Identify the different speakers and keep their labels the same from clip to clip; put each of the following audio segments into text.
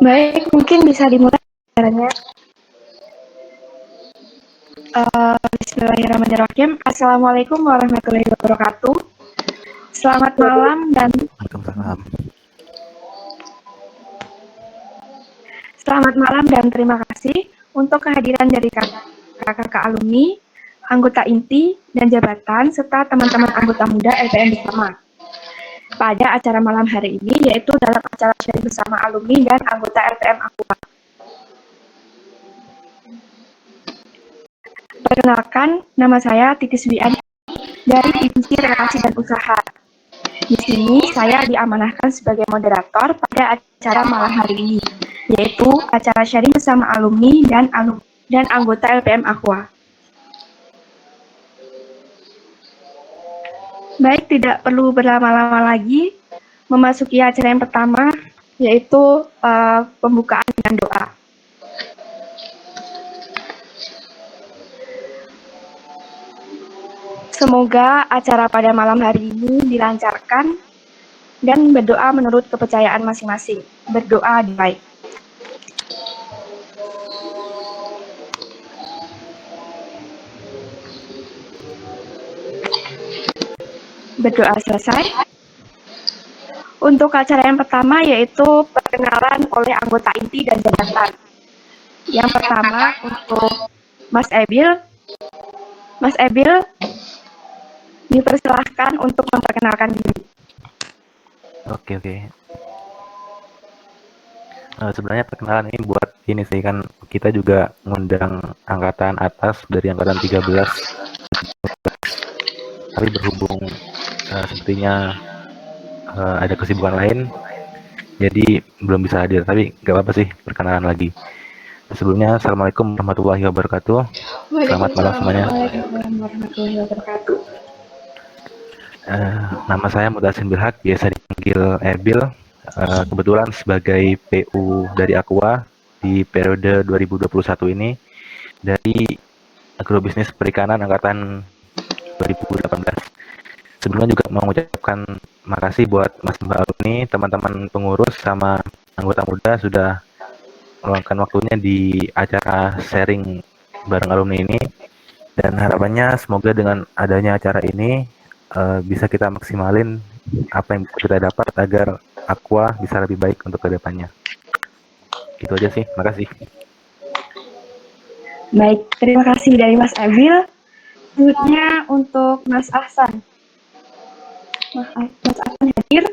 Speaker 1: Baik, mungkin bisa dimulai caranya. Bismillahirrahmanirrahim. Assalamualaikum warahmatullahi wabarakatuh. Selamat malam dan terima kasih untuk kehadiran dari kakak-kakak alumni, anggota inti dan jabatan serta teman-teman anggota muda LPM bersama pada acara malam hari ini, yaitu dalam acara sharing bersama alumni dan anggota LPM Aqua. Perkenalkan, nama saya Titis Wian dari Divisi Relasi dan Usaha. Di sini saya diamanahkan sebagai moderator pada acara malam hari ini, yaitu acara sharing bersama alumni dan anggota LPM Aqua. Baik, tidak perlu berlama-lama lagi, memasuki acara yang pertama, yaitu pembukaan dengan doa. Semoga acara pada malam hari ini dilancarkan dan berdoa menurut kepercayaan masing-masing. Berdoa baik. Berdoa selesai. Untuk acara yang pertama yaitu perkenalan oleh anggota inti dan jabatan. Yang pertama untuk Mas Ebil. Mas Ebil, dipersilahkan untuk memperkenalkan diri.
Speaker 2: Oke. Sebenarnya perkenalan ini buat ini sih, kan kita juga ngundang angkatan atas dari angkatan 13. Tapi berhubung sepertinya ada kesibukan lain, jadi belum bisa hadir. Tapi nggak apa-apa sih, perkenalan lagi. Sebelumnya, Assalamualaikum warahmatullahi wabarakatuh. Selamat malam semuanya.
Speaker 1: Waalaikumsalam warahmatullahi wabarakatuh.
Speaker 2: Nama saya Mutasin Bilhak, biasa dipanggil Ebil. Kebetulan sebagai PU dari Aqua di periode 2021 ini dari Agrobisnis Perikanan angkatan 2018. Sebelumnya juga mau mengucapkan makasih buat Mas Mbak alumni, teman-teman pengurus sama anggota muda sudah meluangkan waktunya di acara sharing bareng alumni ini, dan harapannya semoga dengan adanya acara ini bisa kita maksimalin apa yang bisa kita dapat agar Aqua bisa lebih baik untuk kedepannya. Gitu aja sih, makasih.
Speaker 1: Baik, terima kasih dari Mas Ebil. Selanjutnya untuk Mas Ahsan. Mas Ahsan hadir.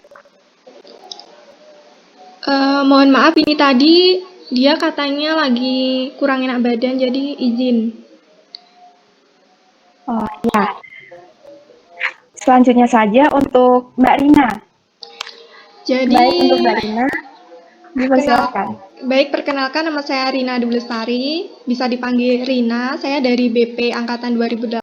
Speaker 3: Mohon maaf, ini tadi dia katanya lagi kurang enak badan, jadi izin.
Speaker 1: Oh ya. Selanjutnya saja untuk Mbak Rina.
Speaker 3: Jadi,
Speaker 1: baik, untuk Mbak Rina, dipersilakan.
Speaker 3: Perkenalkan, nama saya Rina Dwi Lestari, bisa dipanggil Rina. Saya dari BP angkatan 2018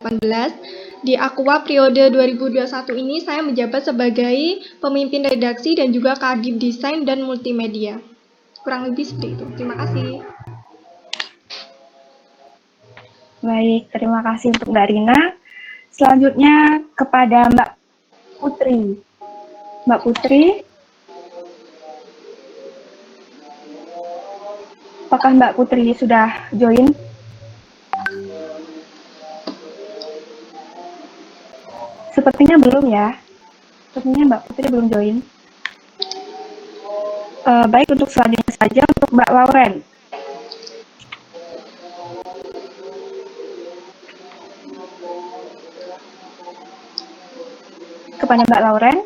Speaker 3: Di Aqua periode 2021 ini saya menjabat sebagai pemimpin redaksi dan juga kadif desain dan multimedia. Kurang lebih seperti itu. Terima kasih.
Speaker 1: Baik, terima kasih untuk Mbak Rina. Selanjutnya kepada Mbak Putri. Mbak Putri, apakah Mbak Putri sudah join? Sepertinya belum ya. Sepertinya Mbak Putri belum join. Baik, untuk selanjutnya saja untuk Mbak Lauren. Kepada Mbak Lauren.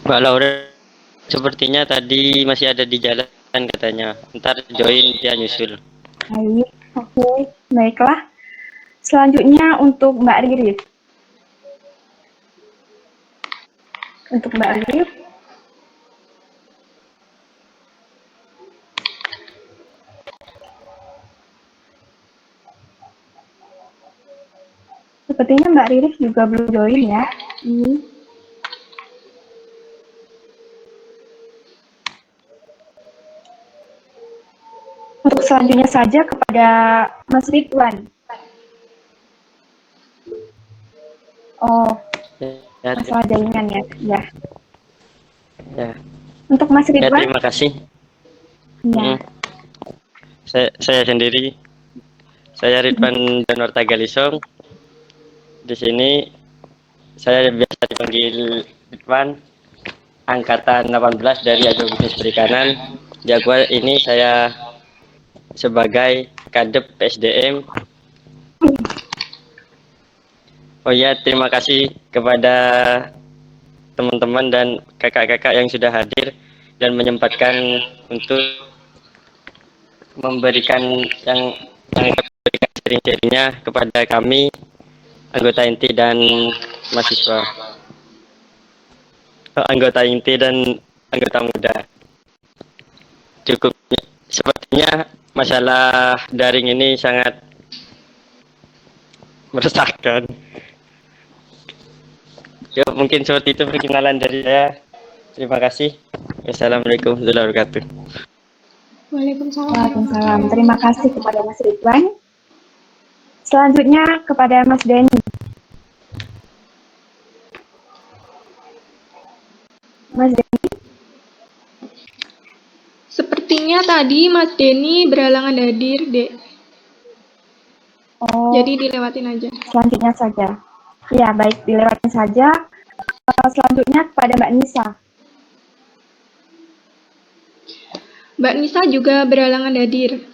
Speaker 4: Mbak Lauren sepertinya tadi masih ada di jalan katanya. Ntar join dia nyusul.
Speaker 1: Baik, oke, baiklah. Selanjutnya untuk Mbak Riris. Untuk Mbak Riris. Sepertinya Mbak Riris juga belum join ya. Untuk selanjutnya saja kepada Mas Ridwan. Oh,
Speaker 4: Ya,
Speaker 1: masalah jaringan ya. Ya.
Speaker 4: ya.
Speaker 1: Untuk Mas
Speaker 4: Ya,
Speaker 1: Ridwan.
Speaker 4: terima kasih.
Speaker 1: Ya.
Speaker 4: Saya sendiri. Saya Ridwan Danwarta Galisong. Di sini saya biasa dipanggil Ridwan, angkatan 18 dari Agrobisnis Perikanan. Di Aqua ini saya sebagai kadep PSDM. Oh ya, terima kasih kepada teman-teman dan kakak-kakak yang sudah hadir dan menyempatkan untuk memberikan yang memberikan sharing-sharingnya kepada kami anggota inti dan mahasiswa, anggota inti dan anggota muda. Cukup, sepertinya masalah daring ini sangat meresahkan. Ya, mungkin seperti itu perkenalan dari saya. Terima kasih. Wassalamualaikum warahmatullahi wabarakatuh.
Speaker 3: Waalaikumsalam.
Speaker 1: Waalaikumsalam. Terima kasih kepada Mas Ridwan. Selanjutnya kepada Mas Denny. Mas Denny.
Speaker 3: Sepertinya tadi Mas Denny berhalangan hadir, Dek.
Speaker 1: Oh,
Speaker 3: Jadi dilewatin aja.
Speaker 1: selanjutnya saja. Ya, baik, dilewatin saja. Selanjutnya kepada Mbak Nisa.
Speaker 3: Mbak Nisa juga berhalangan hadir.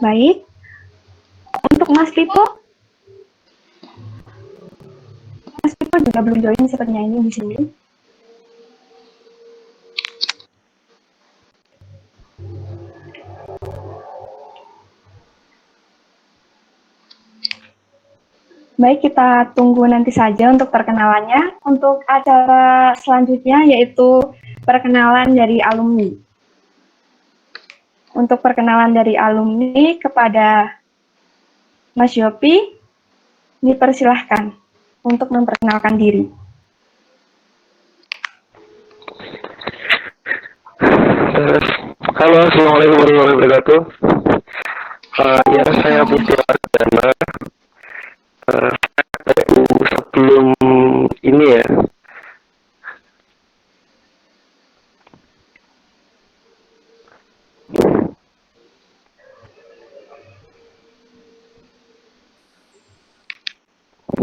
Speaker 1: Baik. Untuk Mas Tito. Mas Tito juga belum join sepertinya ini di sini. Baik, kita tunggu nanti saja untuk perkenalannya. Untuk acara selanjutnya yaitu perkenalan dari alumni. Untuk perkenalan dari alumni kepada Mas Yopi, dipersilahkan untuk memperkenalkan diri.
Speaker 5: Halo, assalamualaikum warahmatullahi wabarakatuh. Ya, saya Budi Wardana. Sebelum ini ya,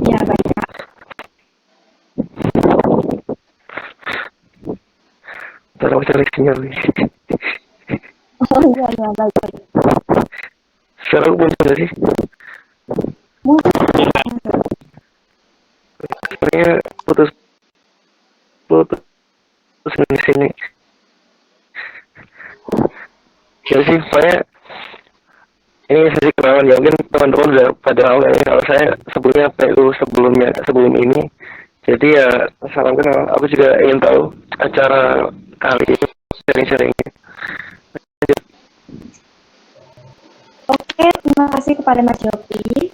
Speaker 1: Ya, baik, Kak.
Speaker 5: ntar aku cari sinyal nih.
Speaker 1: Oh iya, iya, baik, baik.
Speaker 5: Sekarang aku muncul nggak sih?
Speaker 1: Mungkin
Speaker 5: Soalnya putus di sini. Ya sih, soalnya ini sesi kenalan ya, mungkin teman-teman udah pada tahu ya kalau saya sebelumnya PU sebelum ini. Jadi ya salam kenal. Aku juga ingin tahu acara kali ini sharing-sharingnya.
Speaker 1: kasih kepada Mas Yopi.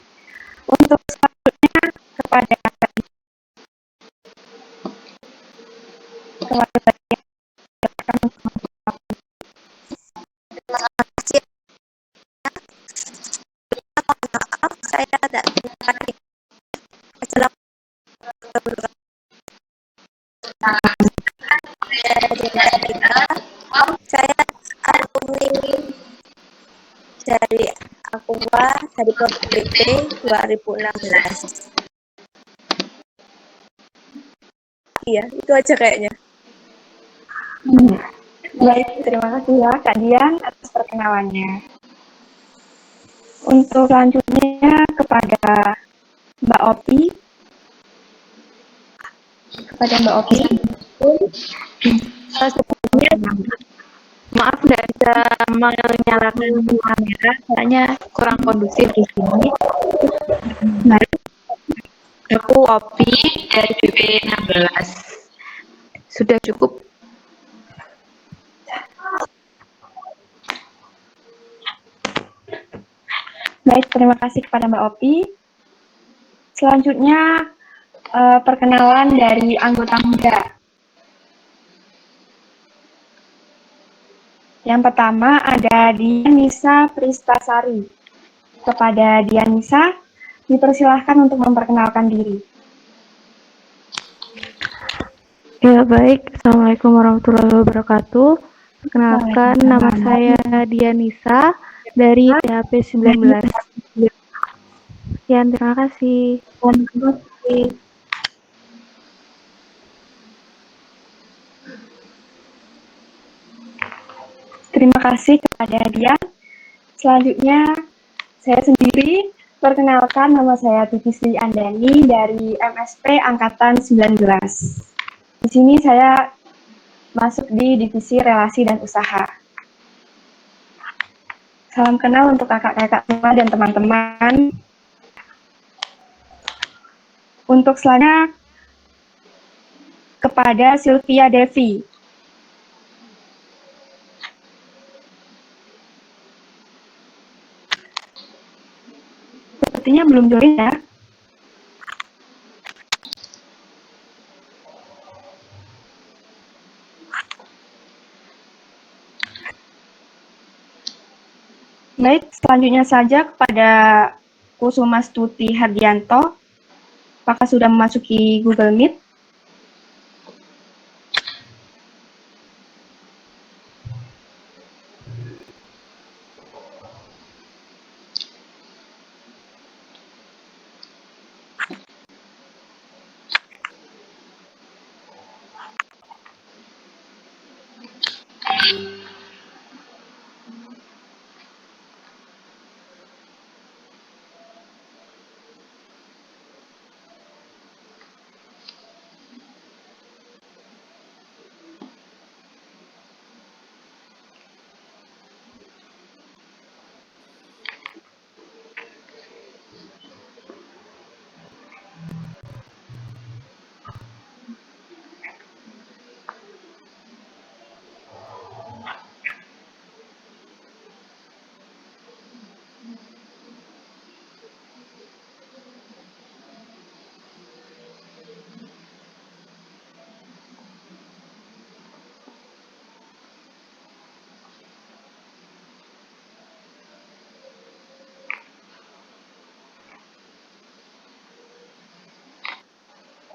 Speaker 1: Untuk selanjutnya kepada
Speaker 6: Saya ada saya alumni dari Aqua dari PP 2016. Iya, itu aja kayaknya.
Speaker 1: Baik, terima kasih ya Kak Dian atas perkenalannya. Untuk selanjutnya kepada Mbak Opi.
Speaker 7: Sebetulnya maaf nggak bisa menyalakan kamera, soalnya kurang kondusif di sini. Aku Opi dari BP 16. Sudah cukup.
Speaker 1: Baik, terima kasih kepada Mbak Opi. Selanjutnya perkenalan dari anggota muda. Yang pertama ada Dianisa Pristasari. Kepada Dianisa, dipersilahkan untuk memperkenalkan diri.
Speaker 7: Ya baik, Assalamualaikum warahmatullahi wabarakatuh. Perkenalkan, nama saya Dianisa dari THP 19. Sekian, terima kasih.
Speaker 1: Terima kasih kepada Dian. Selanjutnya, saya sendiri perkenalkan, nama saya Titi Sri Andani dari MSP Angkatan 19. Di sini saya masuk di divisi relasi dan usaha. Salam kenal untuk kakak-kakak semua dan teman-teman. Untuk selanjutnya kepada Sylvia Devi. Sepertinya belum join ya. Baik, selanjutnya saja kepada Kusuma Stuti Hardianto. Apakah sudah memasuki Google Meet?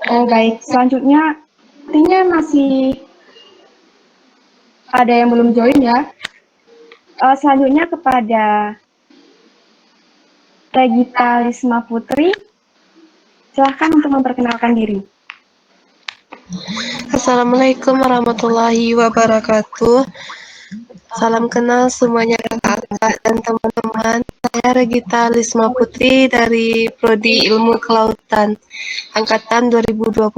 Speaker 1: Oh baik, selanjutnya artinya masih ada yang belum join ya. Selanjutnya kepada Regita Lisma Putri, silahkan untuk memperkenalkan diri.
Speaker 8: Assalamualaikum warahmatullahi wabarakatuh. Salam kenal semuanya kakak-kakak dan teman-teman. Saya Regita Lisma Putri dari Prodi Ilmu Kelautan Angkatan 2020.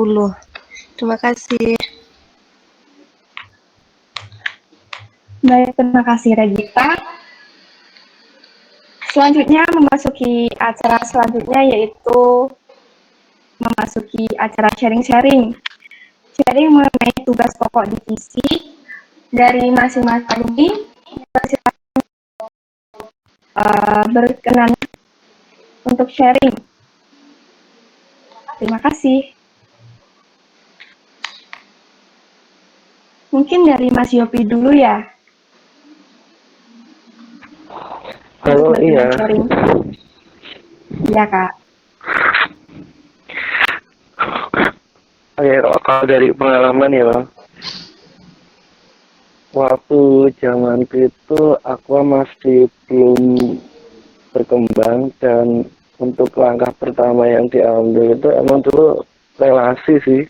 Speaker 8: Terima kasih.
Speaker 1: Baik, terima kasih Regita. Selanjutnya memasuki acara selanjutnya yaitu memasuki acara sharing-sharing. Sharing mengenai tugas pokok divisi dari masing-masing alumni. Berkenan untuk sharing. Terima kasih. Mungkin dari Mas Yopi dulu ya.
Speaker 5: Halo, iya.
Speaker 1: Sharing. Iya, Kak.
Speaker 5: Oke, kalau dari pengalaman ya, Bang. Waktu zamanku itu aku masih belum berkembang, dan untuk langkah pertama yang diambil itu emang dulu relasi sih.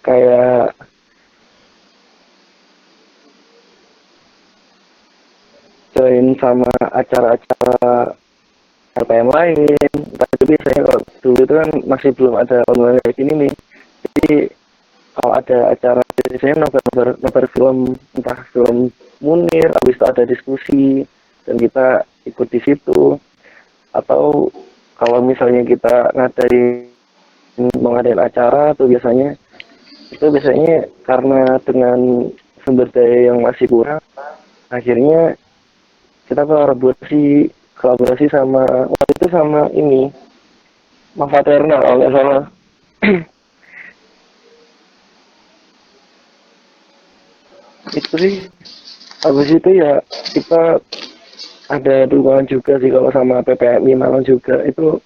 Speaker 5: Kayak join sama acara-acara LPM lain. Tapi biasanya kalau dulu itu kan masih belum ada online kayak gini nih. Jadi kalau ada acara biasanya nobar film, entah film Munir, habis itu ada diskusi dan kita ikut di situ. Atau kalau misalnya kita mengadain acara tuh biasanya karena dengan sumber daya yang masih kurang, akhirnya kita kolaborasi sama waktu itu sama ini Mafaterna kalau nggak salah. Itu sih, habis itu ya kita ada dukungan juga sih kalau sama PPMI Malang juga, itu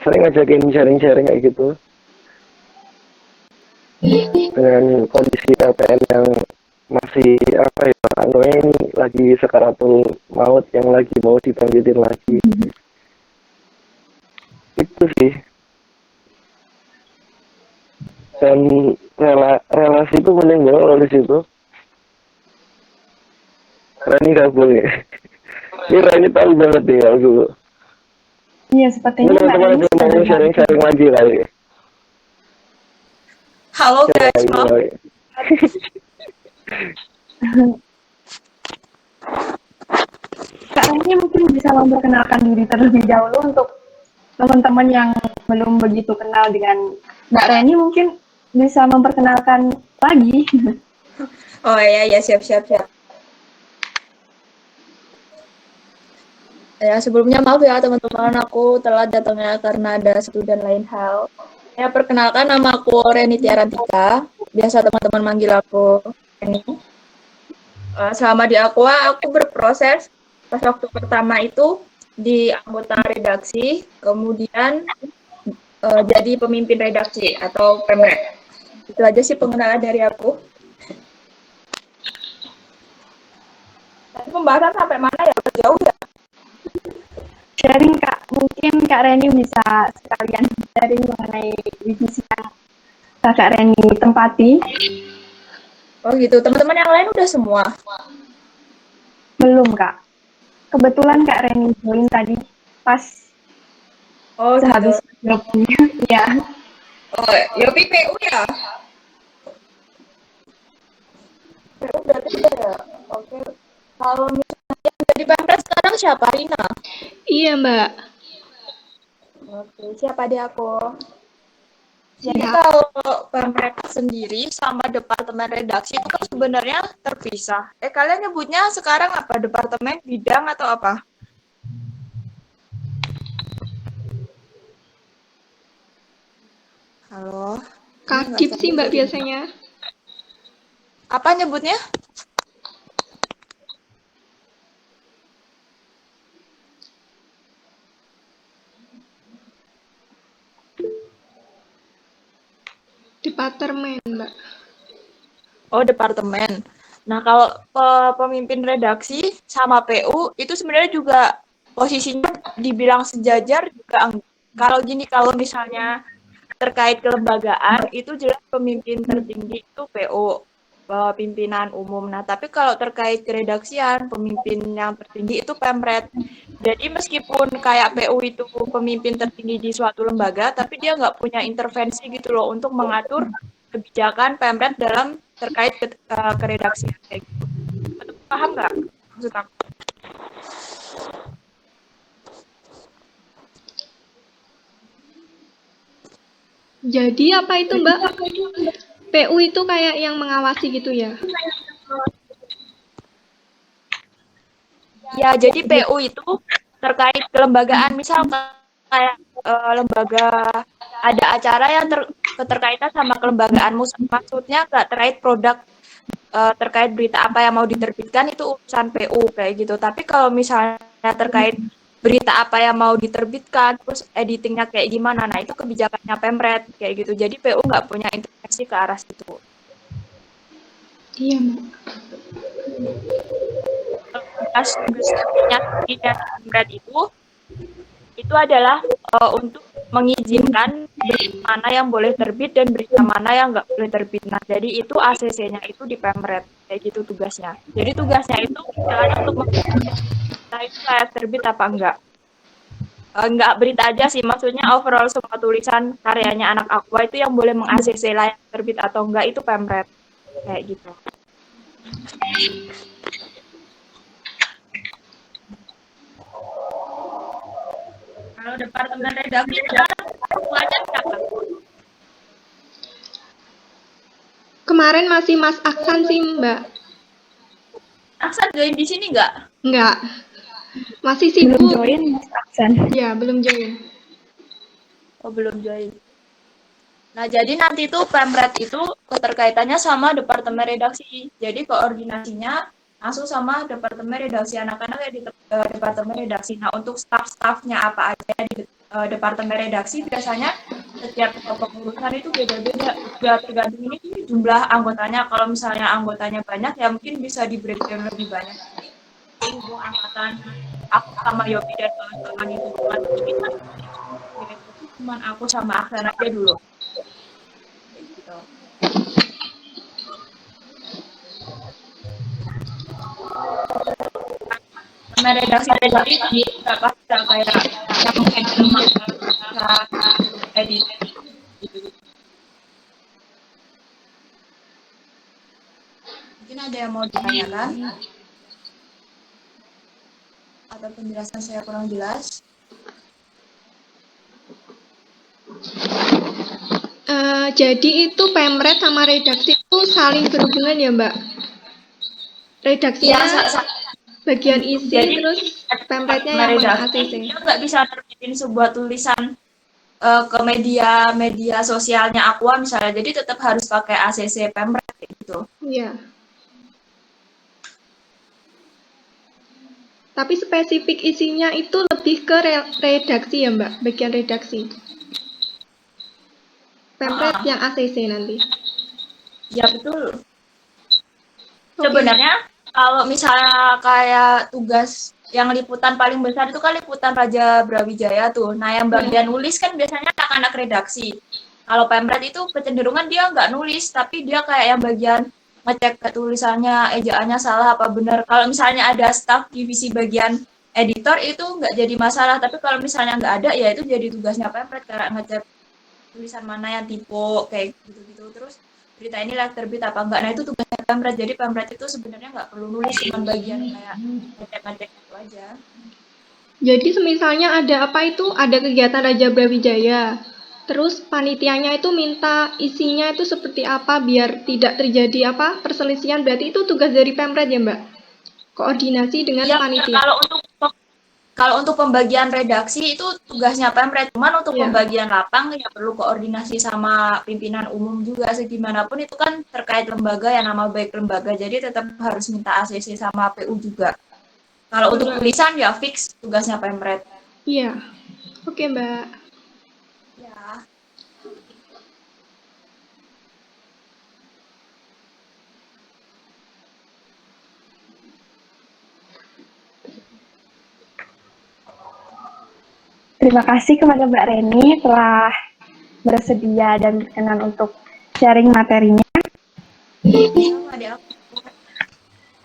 Speaker 5: sering ngajakin sharing-sharing kayak gitu dengan kondisi PPN yang masih apa ya, anunya ini lagi sekaratul maut yang lagi mau dibangkitin lagi. Itu sih. Dan relasi itu penting banget loh di situ. Rani gabung ya. Ini Rani tahu banget nih aku.
Speaker 1: Iya, sepertinya Mbak
Speaker 5: Teman-teman
Speaker 1: Rani
Speaker 5: ada mau sharing-sharing lagi kali.
Speaker 6: Halo guys, maaf.
Speaker 1: Kak Rani mungkin bisa memperkenalkan diri terlebih dahulu untuk teman-teman yang belum begitu kenal dengan Mbak Rani, mungkin bisa memperkenalkan lagi.
Speaker 6: Oh ya, siap. Ya, sebelumnya maaf ya teman-teman, aku telat datangnya karena ada satu dan lain hal. Ya, perkenalkan, nama aku Reni Tiarantika. Biasa teman-teman manggil aku Reni. Selama di Aqua, aku berproses pas waktu pertama itu di anggota redaksi, kemudian jadi pemimpin redaksi atau pemret. Itu aja sih pengenalan dari aku. Tapi pembahasan sampai mana ya? Jauh ya?
Speaker 1: Sharing Kak, mungkin Kak Reni bisa sekalian sharing mengenai divisi yang Kak Reni tempati.
Speaker 6: Oh gitu, teman-teman yang lain udah semua?
Speaker 1: Belum Kak. Kebetulan Kak Reni join tadi pas sehabis Yopi. Ya.
Speaker 6: Oh, Yopi PU ya? PU berarti udah ya? Oke. Kalau misalnya yang jadi pemret sekarang siapa, Rina?
Speaker 3: Iya, Mbak.
Speaker 6: Oke, siapa dia aku? Jadi kalau pemret sendiri sama departemen redaksi itu kan sebenarnya terpisah. Kalian nyebutnya sekarang apa? Departemen, bidang, atau apa? Halo?
Speaker 3: Kadip sih Mbak biasanya.
Speaker 6: Apa nyebutnya?
Speaker 3: Departemen, Mbak.
Speaker 6: Oh, departemen. Nah, kalau pemimpin redaksi sama PU itu sebenarnya juga posisinya dibilang sejajar juga. Kalau misalnya terkait kelembagaan itu jelas pemimpin tertinggi itu PU, pimpinan umum. Nah, tapi kalau terkait keredaksian, pemimpin yang tertinggi itu Pemret. Jadi meskipun kayak PU itu pemimpin tertinggi di suatu lembaga, tapi dia nggak punya intervensi gitu loh untuk mengatur kebijakan Pemret dalam terkait keredaksian kayak gitu. Paham nggak maksud aku?
Speaker 3: Jadi apa itu Mbak? PU itu kayak yang mengawasi gitu ya?
Speaker 6: Ya, jadi PU itu terkait kelembagaan, misal kayak lembaga ada acara yang keterkaitan sama kelembagaan, maksudnya nggak terkait produk, terkait berita apa yang mau diterbitkan itu urusan PU kayak gitu. Tapi kalau misalnya terkait berita apa yang mau diterbitkan, terus editingnya kayak gimana, nah itu kebijakannya Pemret kayak gitu. Jadi PU nggak punya intervensi ke arah situ.
Speaker 3: Iya, Mbak.
Speaker 6: Tugasnya dan Pemret itu adalah untuk mengizinkan berita mana yang boleh terbit dan berita mana yang nggak boleh terbit. Nah, jadi itu ACC-nya itu di Pemret, kayak gitu tugasnya. Jadi tugasnya itu istilahnya untuk mengizinkan itu layak terbit apa enggak. Enggak berita aja sih, maksudnya overall semua tulisan karyanya anak Aqua itu yang boleh meng-ACC layak terbit atau enggak itu Pemret, kayak gitu. Kalau departemen redaksi ketuanya siapa?
Speaker 3: Kemarin masih Mas Aksan sih, Mbak.
Speaker 6: Aksan join di sini nggak?
Speaker 3: Enggak. Masih
Speaker 1: Belum
Speaker 3: sibuk.
Speaker 1: join Mas Aksan.
Speaker 3: Ya, belum join.
Speaker 6: Oh, belum join. Nah, jadi nanti tuh Pemret itu keterkaitannya sama departemen redaksi. Jadi koordinasinya langsung sama departemen redaksi, anak-anak ya di departemen redaksi. Nah, untuk staff-staffnya apa aja di departemen redaksi biasanya setiap kepengurusan itu beda-beda. Ya, tergantung ini jumlah anggotanya. Kalau misalnya anggotanya banyak ya mungkin bisa di breakdown lebih banyak. Hubung angkatan aku sama Yopi dan teman-teman itu cuma aku sama Aksan aja dulu. Gitu. Sama redaksi sendiri nggak pasti kayak yang mungkin edit gitu. Mungkin ada yang mau ditanyakan atau penjelasan saya kurang jelas.
Speaker 3: Jadi itu Pemret sama redaksi itu saling berhubungan ya, Mbak? Redaksinya bagian isi,
Speaker 6: jadi,
Speaker 3: terus Pemretnya yang meng-ACC.
Speaker 6: Dia nggak bisa terbitin sebuah tulisan ke media sosialnya Aqua misalnya, jadi tetap harus pakai ACC Pemret gitu.
Speaker 3: Iya. Tapi spesifik isinya itu lebih ke redaksi ya, Mbak? Bagian redaksi. Pemret yang ACC nanti.
Speaker 6: Ya betul. Sebenarnya kalau misalnya kayak tugas yang liputan paling besar itu kan liputan Raja Brawijaya tuh. Nah, yang bagian nulis kan biasanya anak-anak redaksi. Kalau Pemret itu kecenderungan dia nggak nulis, tapi dia kayak yang bagian ngecek tulisannya, ejaannya salah apa benar. Kalau misalnya ada staf divisi bagian editor itu nggak jadi masalah, tapi kalau misalnya nggak ada ya itu jadi tugasnya Pemret kayak ngecek tulisan mana yang tipe kayak gitu-gitu. Terus berita ini layak terbit apa enggak. Nah, itu tugasnya Pemret. Jadi Pemret itu sebenarnya nggak perlu nulis, cuma bagian kayak ngecek-ngecek itu aja.
Speaker 3: Jadi misalnya ada apa itu, ada kegiatan Raja Brawijaya. Terus panitianya itu minta isinya itu seperti apa biar tidak terjadi apa perselisihan. Berarti itu tugas dari Pemret ya, Mbak? Koordinasi dengan
Speaker 6: ya,
Speaker 3: panitia.
Speaker 6: Kalau untuk pembagian redaksi itu tugasnya Pemret, cuman untuk pembagian lapang ya perlu koordinasi sama pimpinan umum juga. Segimanapun itu kan terkait lembaga yang nama baik lembaga, jadi tetap harus minta ACC sama PU juga. Kalau untuk tulisan ya fix tugasnya Pemret.
Speaker 3: Iya, oke Mbak.
Speaker 6: Ya.
Speaker 1: Terima kasih kepada Mbak Reni telah bersedia dan berkenan untuk sharing materinya.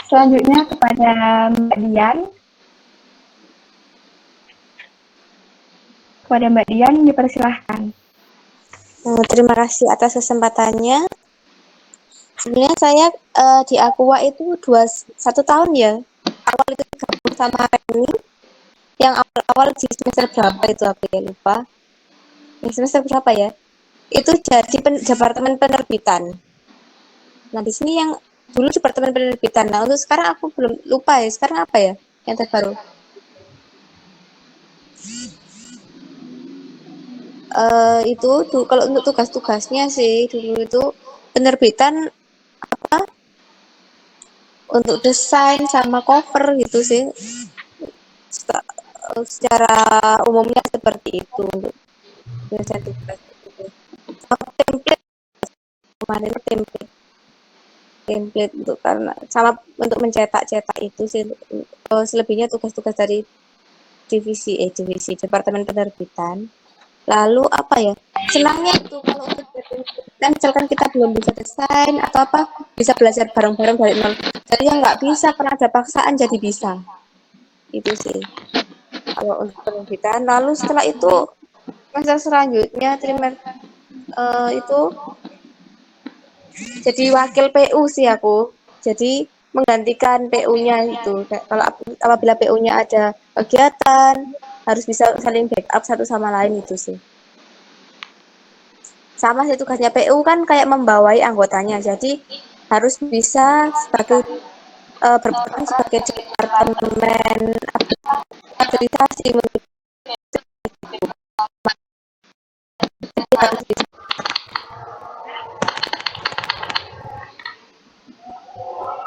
Speaker 1: Selanjutnya kepada Mbak Dian. Kepada Mbak Dian dipersilahkan.
Speaker 9: Terima kasih atas kesempatannya. Sebenarnya saya di Aqua itu 1 tahun ya. Awal itu gabung sama Reni. Yang awal-awal di semester berapa itu aku ya lupa. Semester berapa ya? Itu jadi departemen penerbitan. Nah di sini yang dulu departemen penerbitan. Nah untuk sekarang aku belum lupa ya. Sekarang apa ya yang terbaru? Kalau untuk tugas-tugasnya sih dulu itu penerbitan apa untuk desain sama cover gitu sih. Secara umumnya seperti itu untuk desain tugas gitu. Sama template kemarin itu template untuk karena sama untuk mencetak-cetak itu sih. Selebihnya tugas-tugas dari divisi departemen penerbitan. Lalu apa ya, senangnya itu kalau untuk kan misalkan kita belum bisa desain atau apa, bisa belajar bareng-bareng dari nol. Jadi yang nggak bisa karena ada paksaan jadi bisa. Itu sih kalau untuk penerbitan. Lalu setelah itu masa selanjutnya itu jadi wakil PU sih aku. Jadi menggantikan PU-nya itu. Kalau apabila PU-nya ada kegiatan harus bisa saling backup satu sama lain itu sih. Sama sih tugasnya PU kan kayak membawai anggotanya, jadi harus bisa sebagai berperan sebagai departemen akreditasi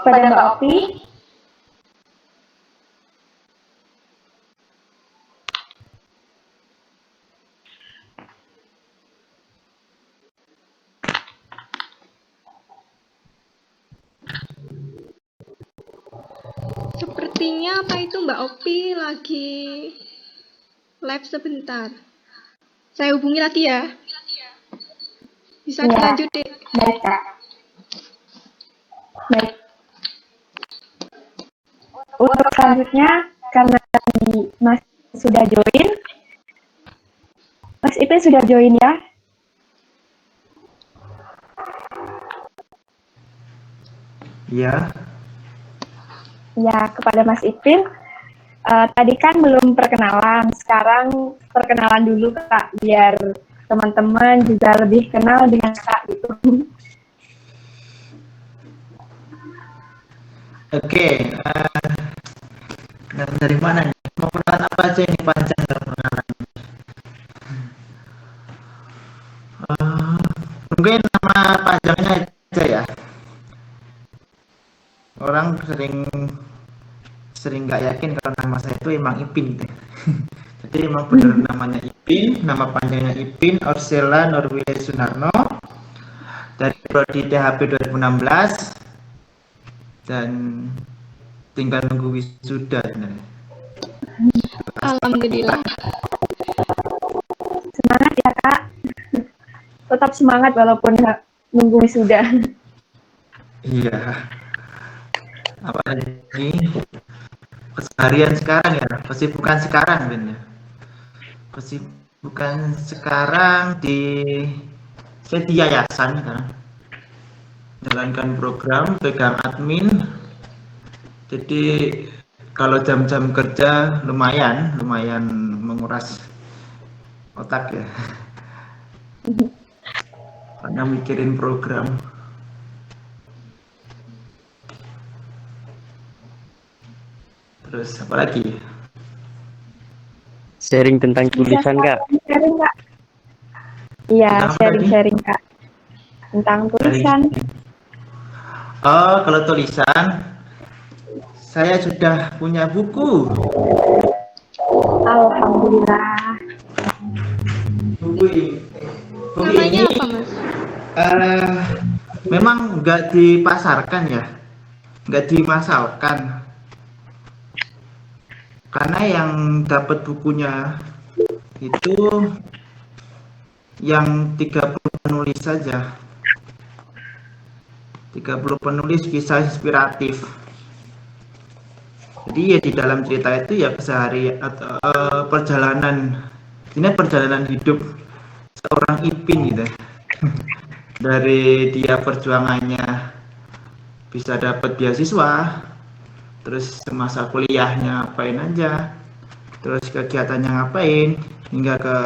Speaker 1: Pada Mbak Opi,
Speaker 3: Sepertinya apa itu Mbak Opi lagi live sebentar. Saya hubungi lagi ya. Bisa
Speaker 1: ya,
Speaker 3: dilanjut, Dek.
Speaker 1: baik Kak. Baik. Untuk selanjutnya, karena Mas sudah join, Mas Ipin sudah join ya?
Speaker 10: Iya.
Speaker 1: Ya, kepada Mas Ipin, tadi kan belum perkenalan, sekarang perkenalan dulu Kak, biar teman-teman juga lebih kenal dengan Kak gitu.
Speaker 10: Oke, dari mana nih? Mau kenalan apa aja ini panjang kalau perkenalan? Mungkin nama panjangnya aja ya. Orang sering nggak yakin kalau nama saya itu emang Ipin. Jadi emang benar namanya Ipin, nama panjangnya Ipin Orsela Norwile Sunarno dari prodi THP 2016 dan tinggal nunggu wisuda sebenarnya.
Speaker 3: Alhamdulillah.
Speaker 1: Semangat ya Kak, tetap semangat walaupun nunggu wisuda.
Speaker 10: Iya. Apalagi keseharian sekarang ya, kesibukan sekarang Ben ya. Kesibukan sekarang saya di yayasan kan. Jalankan program, pegang admin. Jadi kalau jam-jam kerja lumayan menguras otak ya. Karena mikirin program. Terus apa lagi?
Speaker 4: Sharing tentang tulisan, Kak.
Speaker 1: Sharing Kak. Iya, sharing-sharing Kak. Tentang tulisan.
Speaker 10: Oh, kalau tulisan, saya sudah punya buku.
Speaker 1: Alhamdulillah.
Speaker 10: Buku
Speaker 3: Namanya
Speaker 10: ini
Speaker 3: apa, Mas?
Speaker 10: memang nggak dipasarkan ya, nggak dimasalkan. Karena yang dapat bukunya itu yang 30 penulis saja. 30 penulis kisah inspiratif. Jadi ya di dalam cerita itu ya keseharian perjalanan hidup seorang Ipin gitu. Dari dia perjuangannya bisa dapat beasiswa, terus semasa kuliahnya ngapain aja, terus kegiatannya ngapain, hingga ke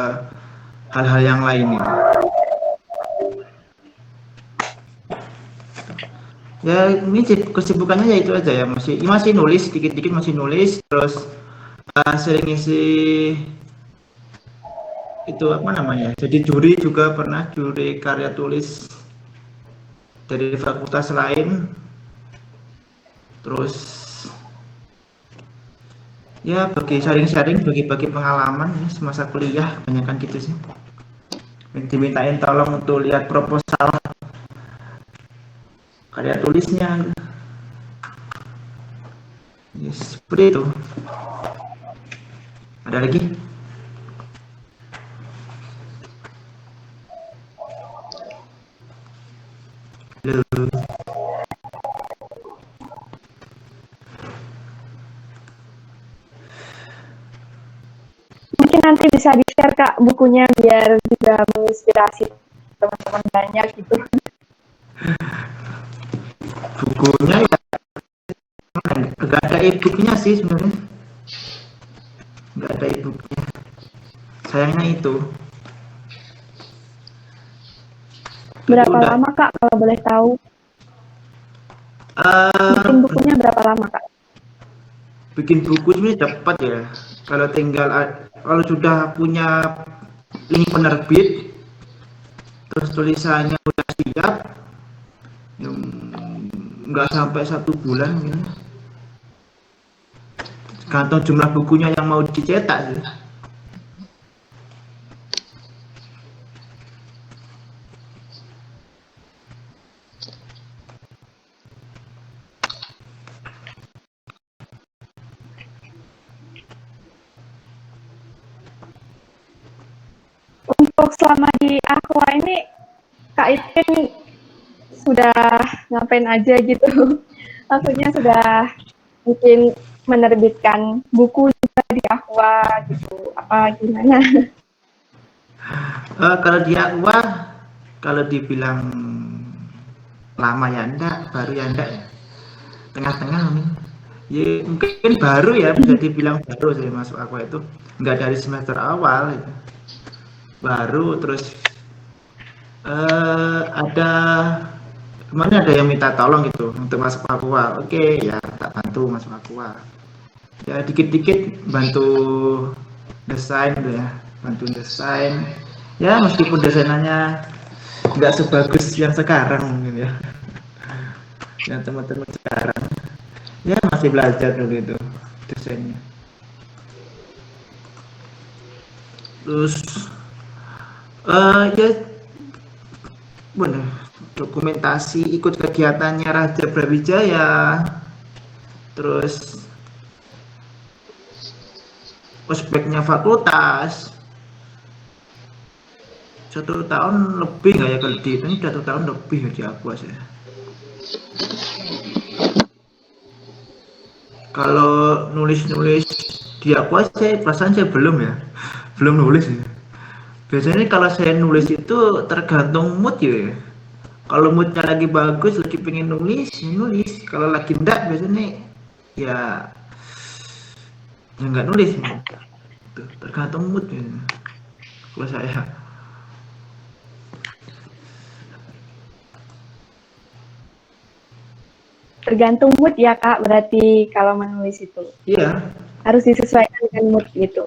Speaker 10: hal-hal yang lainnya. Ya ini kesibukannya ya itu aja ya, masih nulis dikit-dikit, masih nulis, terus sering ngisi itu apa namanya? Jadi juri juga pernah juri karya tulis dari fakultas lain. Terus ya bagi sharing-sharing, bagi-bagi pengalaman ya, semasa kuliah kebanyakan gitu sih. Dimintain tolong untuk lihat proposal karya tulisnya. Yes, seperti itu. Ada lagi? Halo.
Speaker 1: Mungkin nanti bisa di-share Kak bukunya biar juga menginspirasi teman-teman banyak gitu.
Speaker 10: Bukunya ya nggak ada e-booknya sih sebenarnya. Nggak ada e-booknya. Sayangnya itu.
Speaker 1: Berapa lama Kak kalau boleh tahu? Bikin bukunya berapa lama Kak?
Speaker 10: Bikin buku sebenarnya cepat ya. Kalau kalau sudah punya link penerbit, terus tulisannya udah siap, nggak sampai 1 bulan gitu. Gantung jumlah bukunya yang mau dicetak sih.
Speaker 1: Untuk selama di Aqua ini Kak Ipin sudah ngapain aja gitu? Maksudnya sudah mungkin menerbitkan buku juga di Aqua gitu, apa gimana?
Speaker 10: Kalau di Aqua, kalau dibilang lama ya enggak, baru ya enggak ya, tengah-tengah nih. Ya mungkin baru ya, bisa dibilang baru saya masuk Aqua itu, enggak dari semester awal itu. Baru terus ada kemarin ada yang minta tolong gitu untuk masuk Aqua. Oke ya, tak bantu masuk Aqua. Ya dikit-dikit bantu desain tuh ya, bantu desain. Ya meskipun desainannya nggak sebagus yang sekarang mungkin ya, yang teman-teman sekarang. Ya masih belajar dulu itu desainnya. Terus ya bener, dokumentasi ikut kegiatannya Raja Brawijaya, terus ospeknya fakultas 1 tahun lebih nggak ya, kalau di ini 1 tahun lebih ya di Aqua saya. Kalau nulis-nulis di Aqua saya perasaan saya belum ya, belum nulis ya. Biasanya kalau saya nulis itu tergantung mood ya. Kalau moodnya lagi bagus, lagi pengen nulis, ya nulis. Kalau lagi enggak, biasanya ya nggak nulis. Tuh, tergantung mood ya. Kalau saya.
Speaker 1: Tergantung mood ya Kak, berarti kalau menulis itu.
Speaker 10: Iya.
Speaker 1: Harus disesuaikan dengan mood gitu.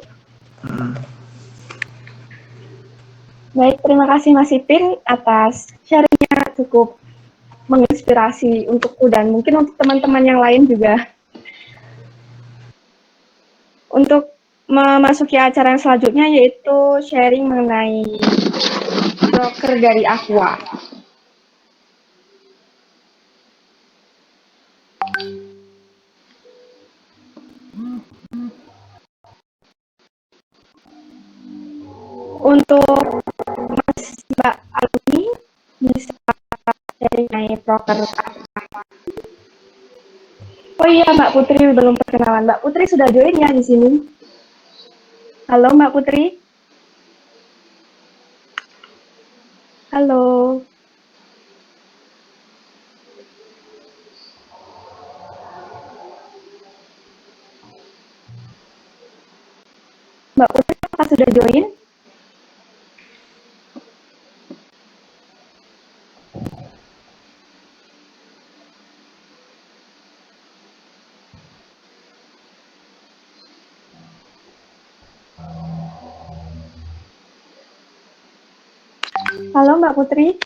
Speaker 1: Baik, terima kasih Mas Ipin atas sharingnya, cukup menginspirasi untukku dan mungkin untuk teman-teman yang lain juga. Untuk memasuki acara yang selanjutnya yaitu sharing mengenai broker dari Aqua. Untuk Mas Mbak alumni bisa sharing mengenai broker Aqua. Oh iya, Mbak Putri belum perkenalan. Mbak Putri sudah join ya di sini. Halo Mbak Putri. Halo. Mbak Putri apakah sudah join? Halo Mbak Putri.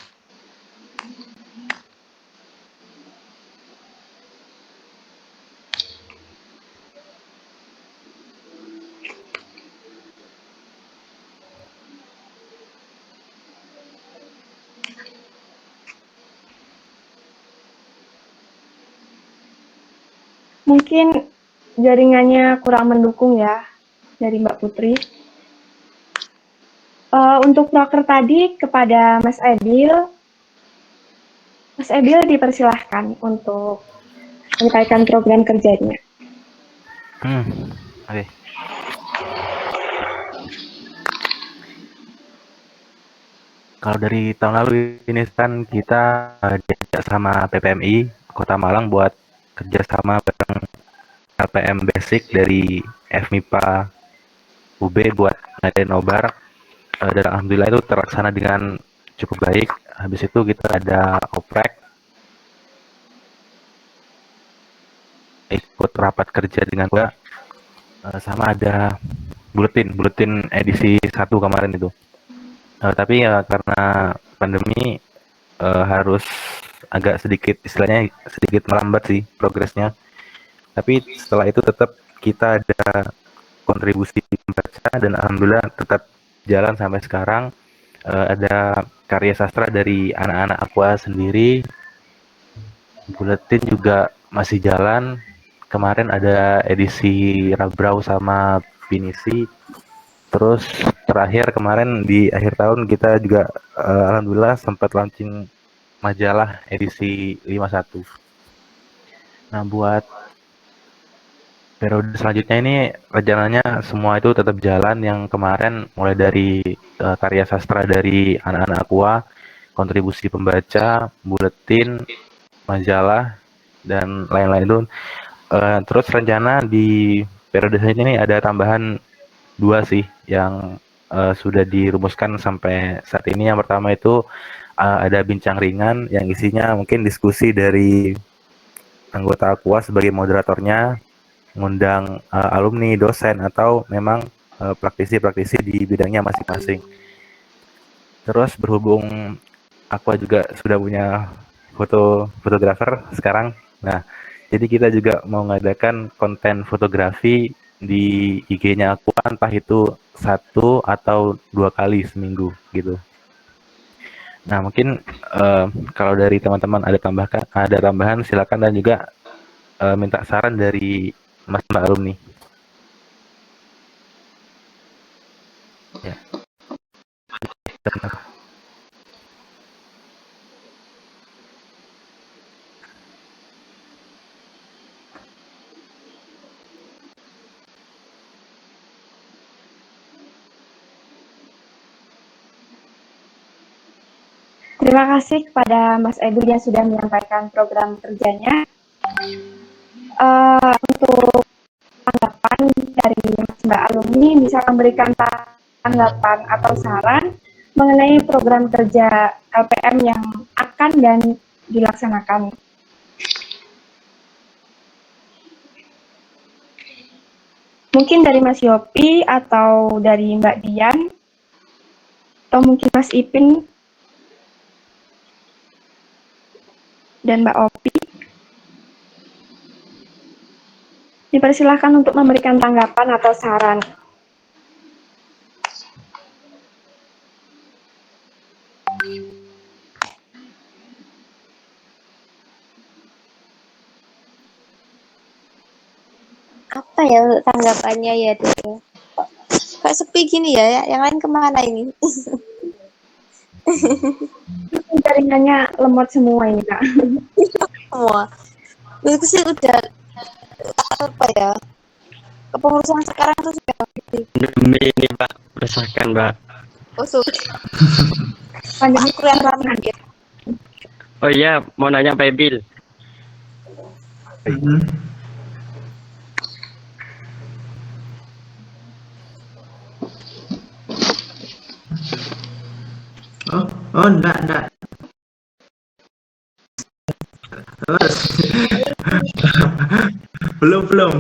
Speaker 1: Mungkin jaringannya kurang mendukung ya dari Mbak Putri. Untuk proker tadi kepada Mas Ebil dipersilahkan untuk menyampaikan program kerjanya.
Speaker 2: Oke. Kalau dari tahun lalu ini kan kita diajak sama PPMI Kota Malang buat kerjasama bareng LPM Basic dari FMIPA UB buat ngadain nobar, dan alhamdulillah itu terlaksana dengan cukup baik. Habis itu kita ada oprek, ikut rapat kerja dengan gua, sama ada buletin edisi 1 kemarin itu. Tapi ya karena pandemi harus agak sedikit, istilahnya sedikit melambat sih progresnya. Tapi setelah itu tetap kita ada kontribusi membaca dan alhamdulillah tetap jalan sampai sekarang. Ada karya sastra dari anak-anak Aqua sendiri. Buletin juga masih jalan. Kemarin ada edisi Rabrau sama Pinisi. Terus terakhir kemarin di akhir tahun kita juga alhamdulillah sempat launching majalah edisi 51. Nah, buat periode selanjutnya ini rencananya semua itu tetap jalan. Yang kemarin mulai dari karya sastra dari anak-anak Aqua, kontribusi pembaca, buletin, majalah, dan lain-lain itu. Terus rencana di periode selanjutnya ini ada tambahan 2 sih yang sudah dirumuskan sampai saat ini. Yang pertama itu ada bincang ringan yang isinya mungkin diskusi dari anggota Aqua sebagai moderatornya, mengundang alumni, dosen, atau memang praktisi-praktisi di bidangnya masing-masing. Terus berhubung Aqua juga sudah punya fotografer sekarang, nah jadi kita juga mau mengadakan konten fotografi di IG-nya Aqua, entah itu 1 atau 2 kali seminggu gitu. Nah, mungkin kalau dari teman-teman ada tambahan silakan, dan juga minta saran dari Mas Mbak alumni. Ya.
Speaker 1: Terima kasih kepada Mas Ebil yang sudah menyampaikan program kerjanya. Untuk tanggapan dari Mas Mbak alumni, bisa memberikan tanggapan atau saran mengenai program kerja LPM yang akan dan dilaksanakan. Mungkin dari Mas Yopi atau dari Mbak Dian, atau mungkin Mas Ipin dan Mbak Opi. Dipersilahkan untuk memberikan tanggapan atau saran.
Speaker 9: Apa ya untuk tanggapannya ya, Dede? Kok sepi gini ya? Yang lain kemana ini?
Speaker 1: Jaringannya lemot semua ini, Kak.
Speaker 9: Semua. Itu sih udah apa ya? Kepengurusan sekarang tuh sudah
Speaker 4: Demi ini Pak, resahkan Mbak.
Speaker 9: oh sudah. Aku yang ramai ya.
Speaker 4: Oh iya, mau nanya Pak Ebil.
Speaker 10: Oh, enggak. Terus. belum.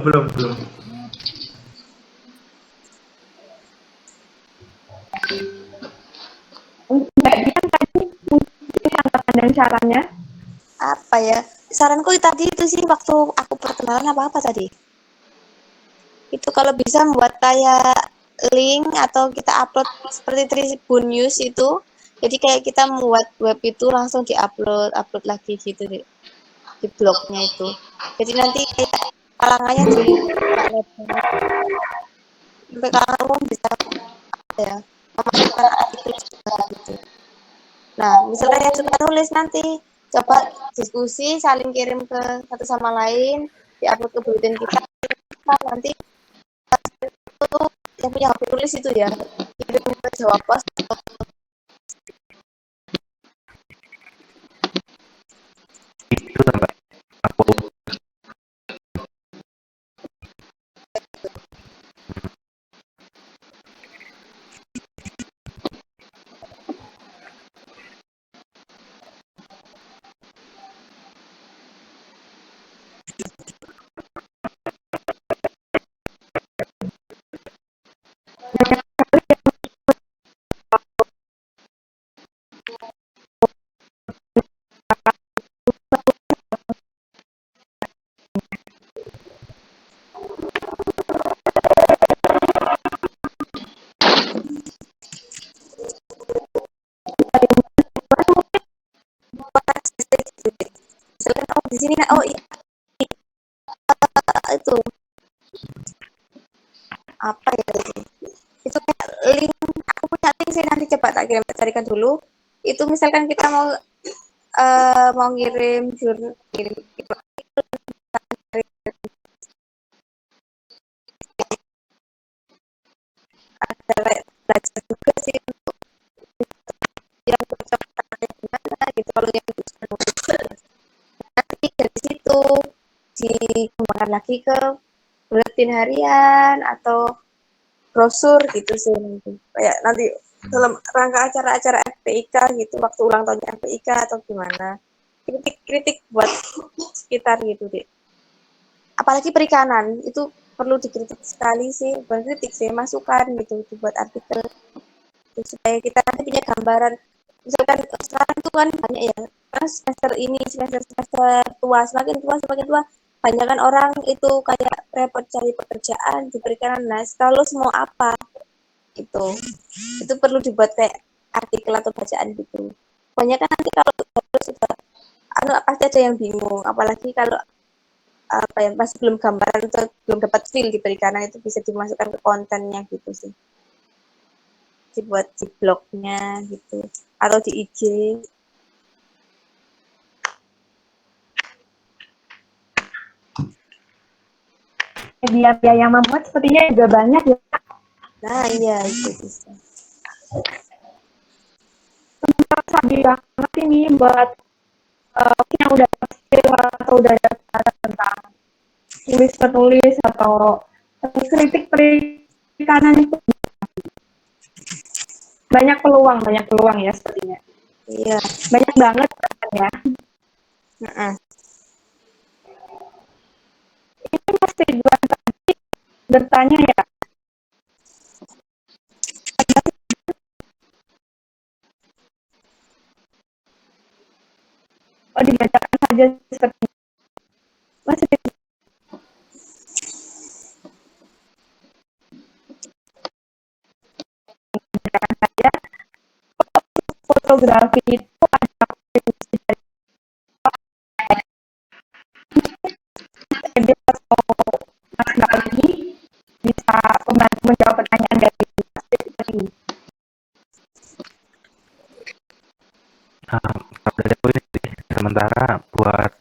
Speaker 1: Mbak Dian tadi dan sarannya?
Speaker 9: Apa ya? Saranku tadi itu sih waktu aku perkenalan apa tadi? Itu kalau bisa membuat kayak link atau kita upload seperti Tribun News itu. Jadi kayak kita membuat web itu langsung upload lagi gitu deh, di blognya itu. Jadi nanti kayak kalangannya di sampai kalangan umum bisa apa ya, memasukkan artikel juga gitu. Nah, misalnya yang suka nulis nanti coba diskusi, saling kirim ke satu sama lain, diupload ke bulletin kita, nanti itu yang punya hobi tulis itu ya kirim ke Jawa Pos.
Speaker 2: Itu sampai aku
Speaker 9: Misalkan oh di sini oh iya itu apa ya itu kayak link, aku punya link sih, nanti coba tak kirim, carikan dulu. Itu misalkan kita mau ngirim jurnal, ada belajar juga sih untuk yang cocok gimana gitu. Kalau yang nanti dari situ dikembangkan lagi ke buletin harian atau brosur gitu sih, nanti kayak nanti dalam rangka acara-acara FPIK gitu, waktu ulang tahunnya FPIK atau gimana, kritik-kritik buat sekitar gitu deh. Apalagi perikanan itu perlu dikritik sekali sih, bukan kritik sih, masukan gitu dibuat artikel gitu, supaya kita nanti punya gambaran. Misalkan sekarang tuh kan banyak ya, kan semester ini semester tua, semakin tua banyak kan orang itu kayak repot cari pekerjaan di perikanan. Nah, kalau mau apa itu perlu dibuat kayak artikel atau bacaan gitu. Banyak kan nanti kalau sudah pasti ada yang bingung, apalagi kalau apa yang masih belum gambaran atau belum dapat feel di perikanan, itu bisa dimasukkan ke kontennya gitu sih, dibuat di blognya gitu atau di IG.
Speaker 1: Media yang membuat sepertinya juga banyak ya.
Speaker 9: Nah iya itu bisa.
Speaker 1: Sabi banget ini buat yang udah skill atau udah ada tentang tulis penulis atau kritik perikanan itu banyak peluang ya sepertinya.
Speaker 9: Iya.
Speaker 1: Banyak banget kan ya. Ini Mas Ridwan tadi bertanya ya. Oh, dibacakan saja seperti Mas Ridwan. Saja fotografi itu ada kontribusi dari edit atau Mas ini bisa membantu menjawab pertanyaan dari Mas Ridwan ini.
Speaker 2: dari aku ini, sementara buat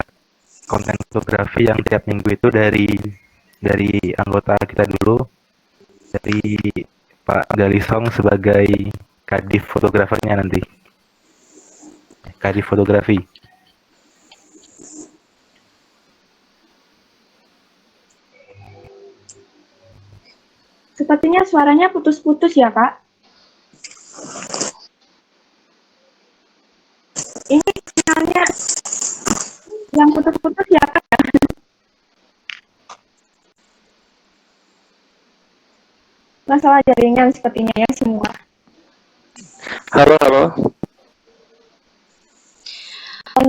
Speaker 2: konten fotografi yang tiap minggu itu dari anggota kita dulu, dari Pak Galisong sebagai kadif fotografernya nanti, kadif fotografi.
Speaker 1: Sepertinya suaranya putus-putus ya, Kak. Ini sinyalnya yang putus-putus ya, Kak. Masalah jaringan sepertinya ya semua.
Speaker 5: Halo.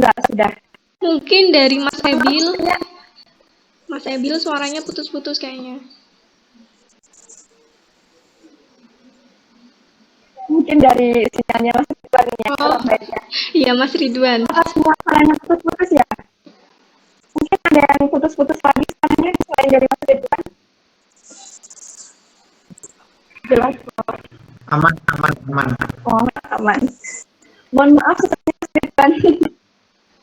Speaker 1: enggak sudah?
Speaker 3: Mungkin dari Mas Ebil. Mas Ebil suaranya putus-putus kayaknya.
Speaker 1: Mungkin dari sinyalnya Mas Ridwan ya.
Speaker 3: Oh, iya Mas Ridwan.
Speaker 1: Apakah semua suaranya putus-putus ya? Mungkin ada yang putus-putus lagi suaranya selain dari Mas Ridwan. Jelas kok.
Speaker 10: Aman.
Speaker 1: Oh, aman. Mohon maaf seperti Mas Ridwan.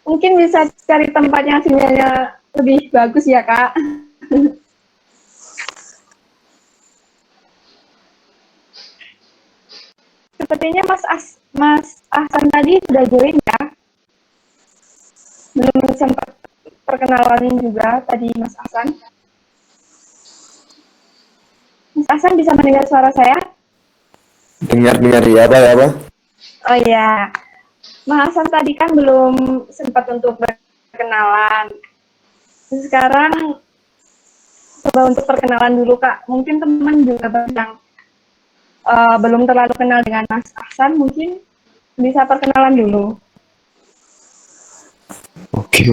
Speaker 1: Mungkin bisa cari tempat yang sinyalnya lebih bagus ya, Kak. Sepertinya Mas Ahsan tadi sudah join ya. Belum sempat perkenalan juga tadi Mas Ahsan. Mas Ahsan bisa mendengar suara saya?
Speaker 5: Dengar ya apa?
Speaker 1: Oh iya. Mas Ahsan tadi kan belum sempat untuk berkenalan. Sekarang coba untuk perkenalan dulu Kak. Mungkin teman juga yang belum terlalu kenal dengan Mas Ahsan, mungkin bisa perkenalan dulu.
Speaker 5: Oke.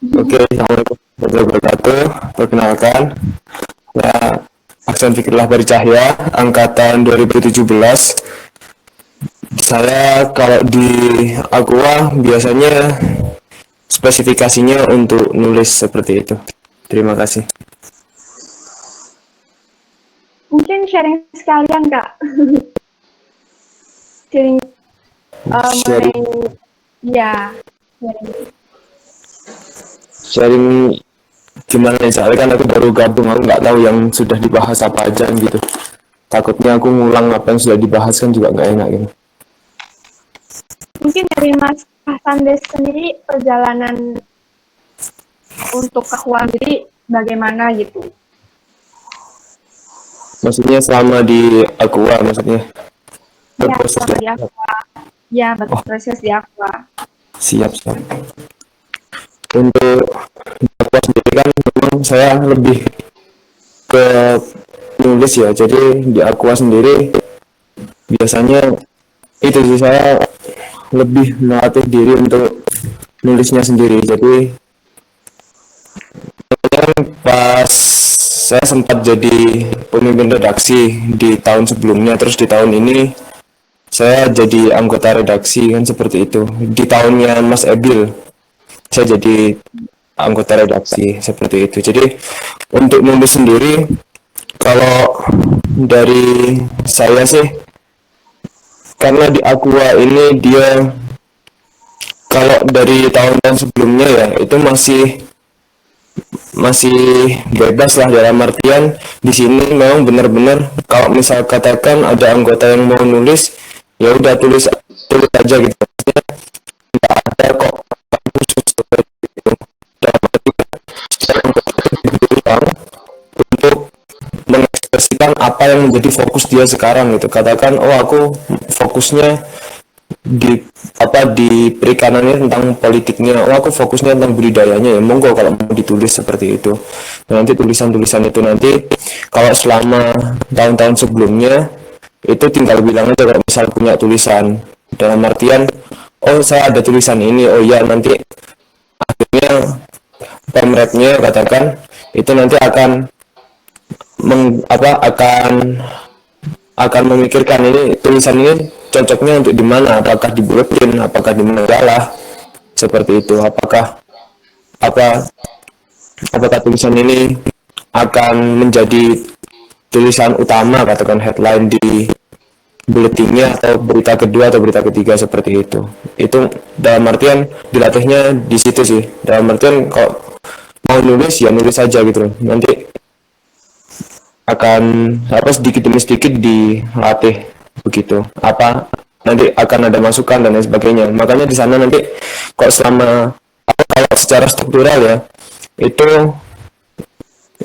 Speaker 5: Assalamualaikum warahmatullahi wabarakatuh. Perkenalkan, saya Ahsan Fikrillah Bari Cahya, angkatan 2017. Saya kalau di Aqua biasanya spesifikasinya untuk nulis seperti itu. Terima kasih.
Speaker 1: Mungkin sharing sekalian Kak. sharing mengenai ya
Speaker 5: sharing gimana ya, soalnya kan aku baru gabung, aku nggak tahu yang sudah dibahas apa aja gitu. Takutnya aku ngulang apa yang sudah dibahas kan juga nggak enak gitu.
Speaker 1: Mungkin dari Mas Ahsan sendiri perjalanan untuk Aqua sendiri bagaimana gitu?
Speaker 5: Maksudnya selama di Aqua maksudnya?
Speaker 1: Ya, selama di Aqua. Ya, berproses di Aqua.
Speaker 5: Siap. Untuk Aqua sendiri kan memang saya lebih ke nulis ya. Jadi di Aqua sendiri biasanya itu sih, saya lebih melatih diri untuk nulisnya sendiri. Jadi pas saya sempat jadi pemimpin redaksi di tahun sebelumnya, terus di tahun ini saya jadi anggota redaksi kan seperti itu. Di tahunnya Mas Ebil saya jadi anggota redaksi seperti itu. Jadi untuk nulis sendiri, kalau dari saya sih, karena di Aqua ini dia kalau dari tahun-tahun sebelumnya ya itu masih bebas lah, dalam artian di sini memang benar-benar kalau misal katakan ada anggota yang mau nulis, ya udah tulis aja gitu. Nggak ada kok khusus seperti itu. Untuk mengekspresikan apa yang menjadi fokus dia sekarang gitu. Katakan, oh aku fokusnya di perikanannya tentang politiknya, oh aku fokusnya tentang budidayanya, ya monggo kalau mau ditulis seperti itu. Dan nanti tulisan-tulisan itu nanti kalau selama tahun-tahun sebelumnya itu tinggal bilang aja kalau misal punya tulisan, dalam artian oh saya ada tulisan ini, oh ya nanti akhirnya pemretnya katakan itu nanti akan memikirkan ini tulisan ini cocoknya untuk di mana, apakah di bulletin, apakah di majalah seperti itu, apakah tulisan ini akan menjadi tulisan utama, katakan headline di bulletinnya, atau berita kedua atau berita ketiga seperti itu. Itu dalam artian dilatihnya di situ sih, dalam artian kalau mau nulis ya nulis saja gitu, nanti akan sedikit demi sedikit dilatih begitu, nanti akan ada masukan dan lain sebagainya. Makanya di sana nanti kalau secara struktural ya, itu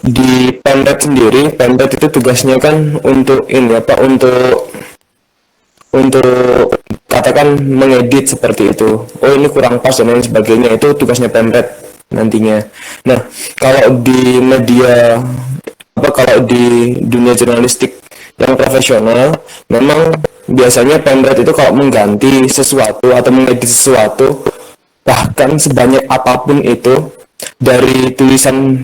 Speaker 5: di Pemret sendiri, Pemret itu tugasnya kan untuk untuk katakan mengedit seperti itu, oh ini kurang pas dan lain sebagainya, itu tugasnya Pemret nantinya. Nah kalau di media kalau di dunia jurnalistik yang profesional, memang biasanya Pemret itu kalau mengganti sesuatu atau mengedit sesuatu
Speaker 11: bahkan sebanyak apapun itu dari tulisan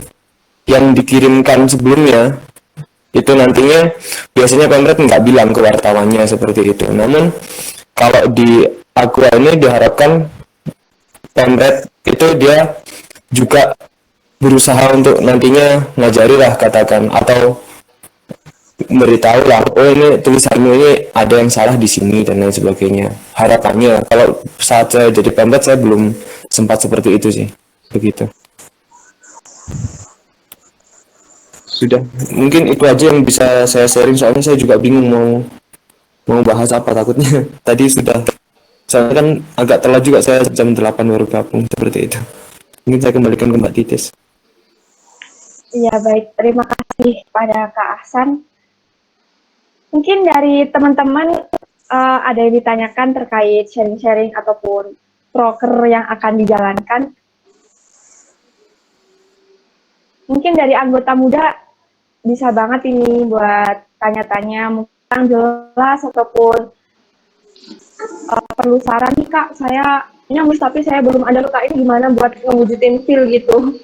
Speaker 11: yang dikirimkan sebelumnya, itu nantinya biasanya Pemret nggak bilang ke wartawannya seperti itu. Namun kalau di Aqua ini diharapkan Pemret itu dia juga berusaha untuk nantinya ngajari lah, katakan, atau memberitahu lah, oh ini tulisanmu ini ada yang salah di sini dan lain sebagainya. Harapannya kalau saat saya jadi Pemret saya belum sempat seperti itu sih, begitu. Sudah, mungkin itu aja yang bisa saya sharing, soalnya saya juga bingung mau bahas apa takutnya. Tadi sudah, soalnya kan agak telat juga, saya jam 8 baru gabung, seperti itu. Mungkin saya kembalikan ke Mbak Titis.
Speaker 1: Iya, baik. Terima kasih pada Kak Ahsan. Mungkin dari teman-teman ada yang ditanyakan terkait sharing-sharing ataupun proker yang akan dijalankan. Mungkin dari anggota muda bisa banget ini buat tanya-tanya, mungkin jelas ataupun perlu saran nih Kak, saya ini tapi saya belum ada Kak, ini gimana buat ngewujudin feel gitu.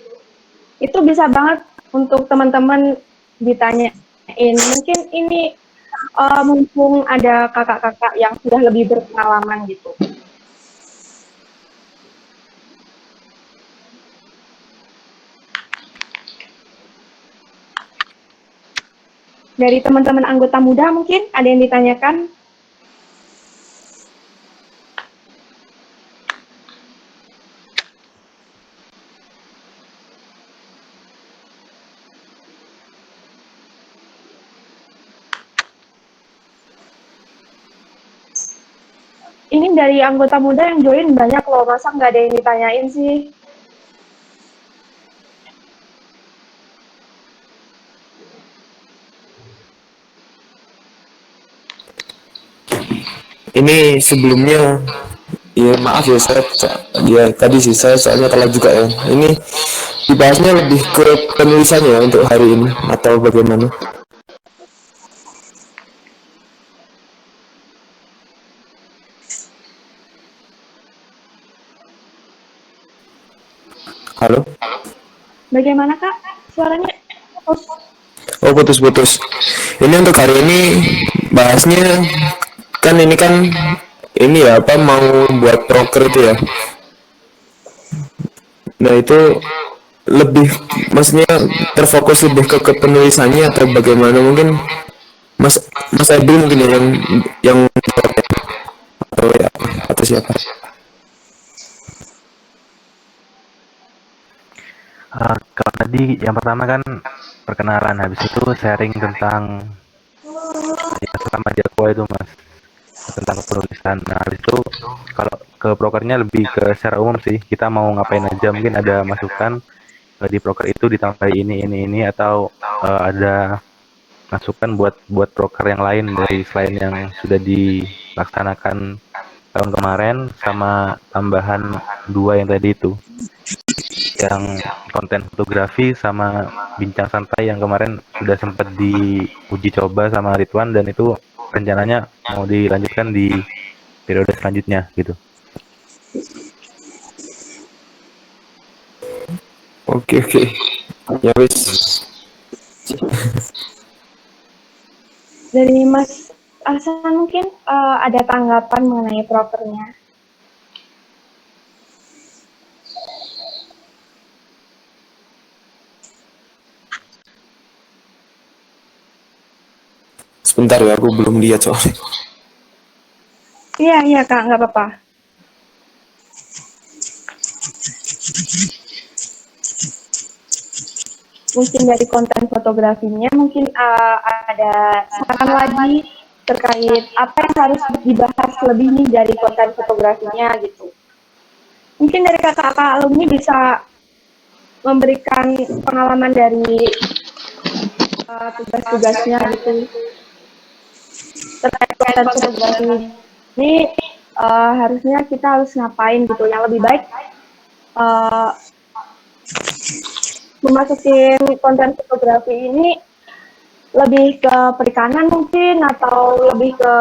Speaker 1: Itu bisa banget untuk teman-teman ditanyain. Mungkin ini mumpung ada kakak-kakak yang sudah lebih berpengalaman gitu. Dari teman-teman anggota muda mungkin ada yang ditanyakan? Ini dari anggota muda yang join banyak loh, masa nggak ada yang ditanyain sih?
Speaker 11: Ini sebelumnya, ya maaf ya saya, ya tadi sih saya soalnya telat juga ya. Ini dibahasnya lebih ke penulisannya ya untuk hari ini atau bagaimana? Halo?
Speaker 1: Bagaimana Kak? Suaranya putus.
Speaker 11: Oh, putus-putus. Ini untuk hari ini bahasnya kan ini ya apa, mau buat proker itu ya. Nah itu lebih, maksudnya terfokus lebih ke penulisannya atau bagaimana? Mungkin Mas Ebil mungkin ya yang atau ya, atau siapa?
Speaker 2: Kalau tadi yang pertama kan perkenalan, habis itu sharing tentang ya, selama di Aqua itu Mas, tentang penulisan. Nah habis itu kalau ke prokernya lebih ke secara umum sih, kita mau ngapain aja, mungkin ada masukan di proker itu ditambah ini atau ada masukan buat proker yang lain dari selain yang sudah dilaksanakan tahun kemarin, sama tambahan 2 yang tadi itu, yang konten fotografi sama bincang santai yang kemarin sudah sempat diuji coba sama Ridwan, dan itu rencananya mau dilanjutkan di periode selanjutnya gitu.
Speaker 11: Oke. Ya wis.
Speaker 1: Dari Mas Ahsan mungkin ada tanggapan mengenai prokernya.
Speaker 11: Sebentar ya, aku belum lihat soalnya.
Speaker 1: Iya Kak, nggak apa-apa. Mungkin dari konten fotografinya mungkin ada saran lagi terkait apa yang harus dibahas lebih nih dari konten fotografinya gitu. Mungkin dari kakak-kakak alumni bisa memberikan pengalaman dari tugas-tugasnya gitu terkait konten fotografi ini. Harusnya kita harus ngapain gitu, yang lebih baik memasukin konten fotografi ini lebih ke perikanan mungkin, atau lebih ke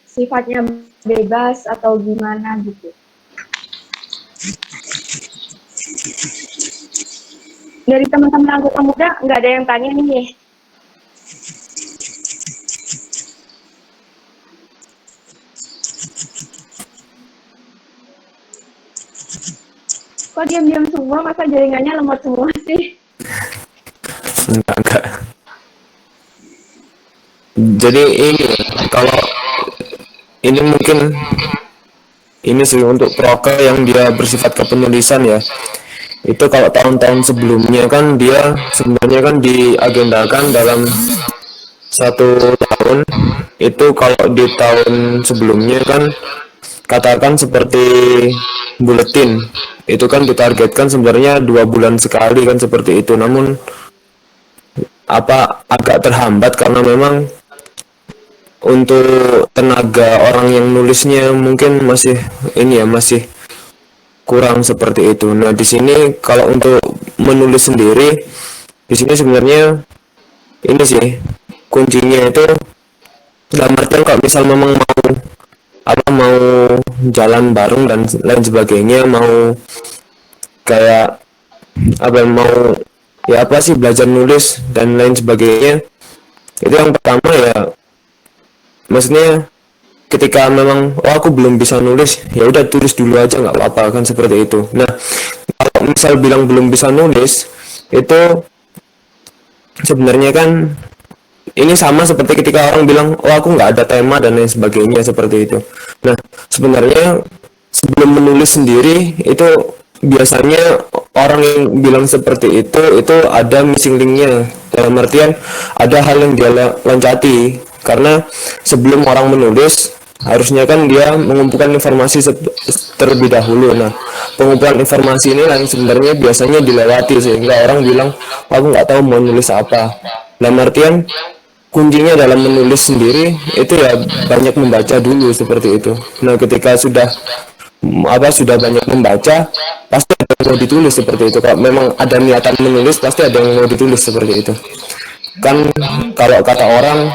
Speaker 1: sifatnya bebas atau gimana gitu. Dari teman-teman anggota muda nggak ada yang tanya nih. Kok diam-diam semua, masa jaringannya lemot semua sih?
Speaker 11: Enggak. Jadi ini kalau ini mungkin ini sih untuk proker yang dia bersifat kepenulisan ya. Itu kalau tahun-tahun sebelumnya kan dia sebenarnya kan diagendakan dalam 1 tahun. Itu kalau di tahun sebelumnya kan katakan seperti buletin itu kan ditargetkan sebenarnya 2 bulan sekali kan seperti itu, namun agak terhambat karena memang untuk tenaga orang yang nulisnya mungkin masih kurang seperti itu. Nah di sini kalau untuk menulis sendiri di sini sebenarnya ini sih kuncinya itu dalam artian kalau misal memang mau jalan bareng dan lain sebagainya, mau kayak belajar nulis dan lain sebagainya, itu yang pertama ya maksudnya ketika memang aku belum bisa nulis ya udah tulis dulu aja nggak apa-apa kan seperti itu. Nah kalau misal bilang belum bisa nulis itu sebenarnya kan ini sama seperti ketika orang bilang aku nggak ada tema dan lain sebagainya seperti itu. Nah sebenarnya sebelum menulis sendiri itu biasanya orang yang bilang seperti itu ada missing linknya, dalam artian ada hal yang dia loncati, karena sebelum orang menulis harusnya kan dia mengumpulkan informasi terlebih dahulu. Nah pengumpulan informasi ini yang sebenarnya biasanya dilewati sehingga orang bilang aku nggak tahu mau nulis apa. Dalam artian kuncinya dalam menulis sendiri itu ya banyak membaca dulu seperti itu. Nah ketika sudah banyak membaca pasti ada yang mau ditulis seperti itu. Kalau memang ada niatan menulis pasti ada yang mau ditulis seperti itu kan. Kalau kata orang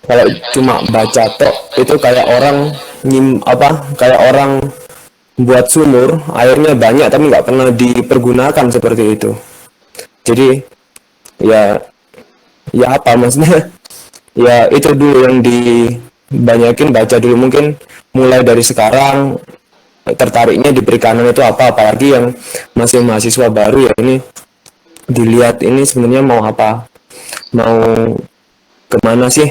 Speaker 11: kalau cuma baca tok itu kayak orang kayak orang buat sumur airnya banyak tapi nggak pernah dipergunakan seperti itu. Jadi ya apa maksudnya ya itu dulu yang dibanyakin baca dulu, mungkin mulai dari sekarang tertariknya di perikanan itu apa, apalagi yang masih mahasiswa baru ya, ini dilihat ini sebenarnya mau apa, mau kemana sih.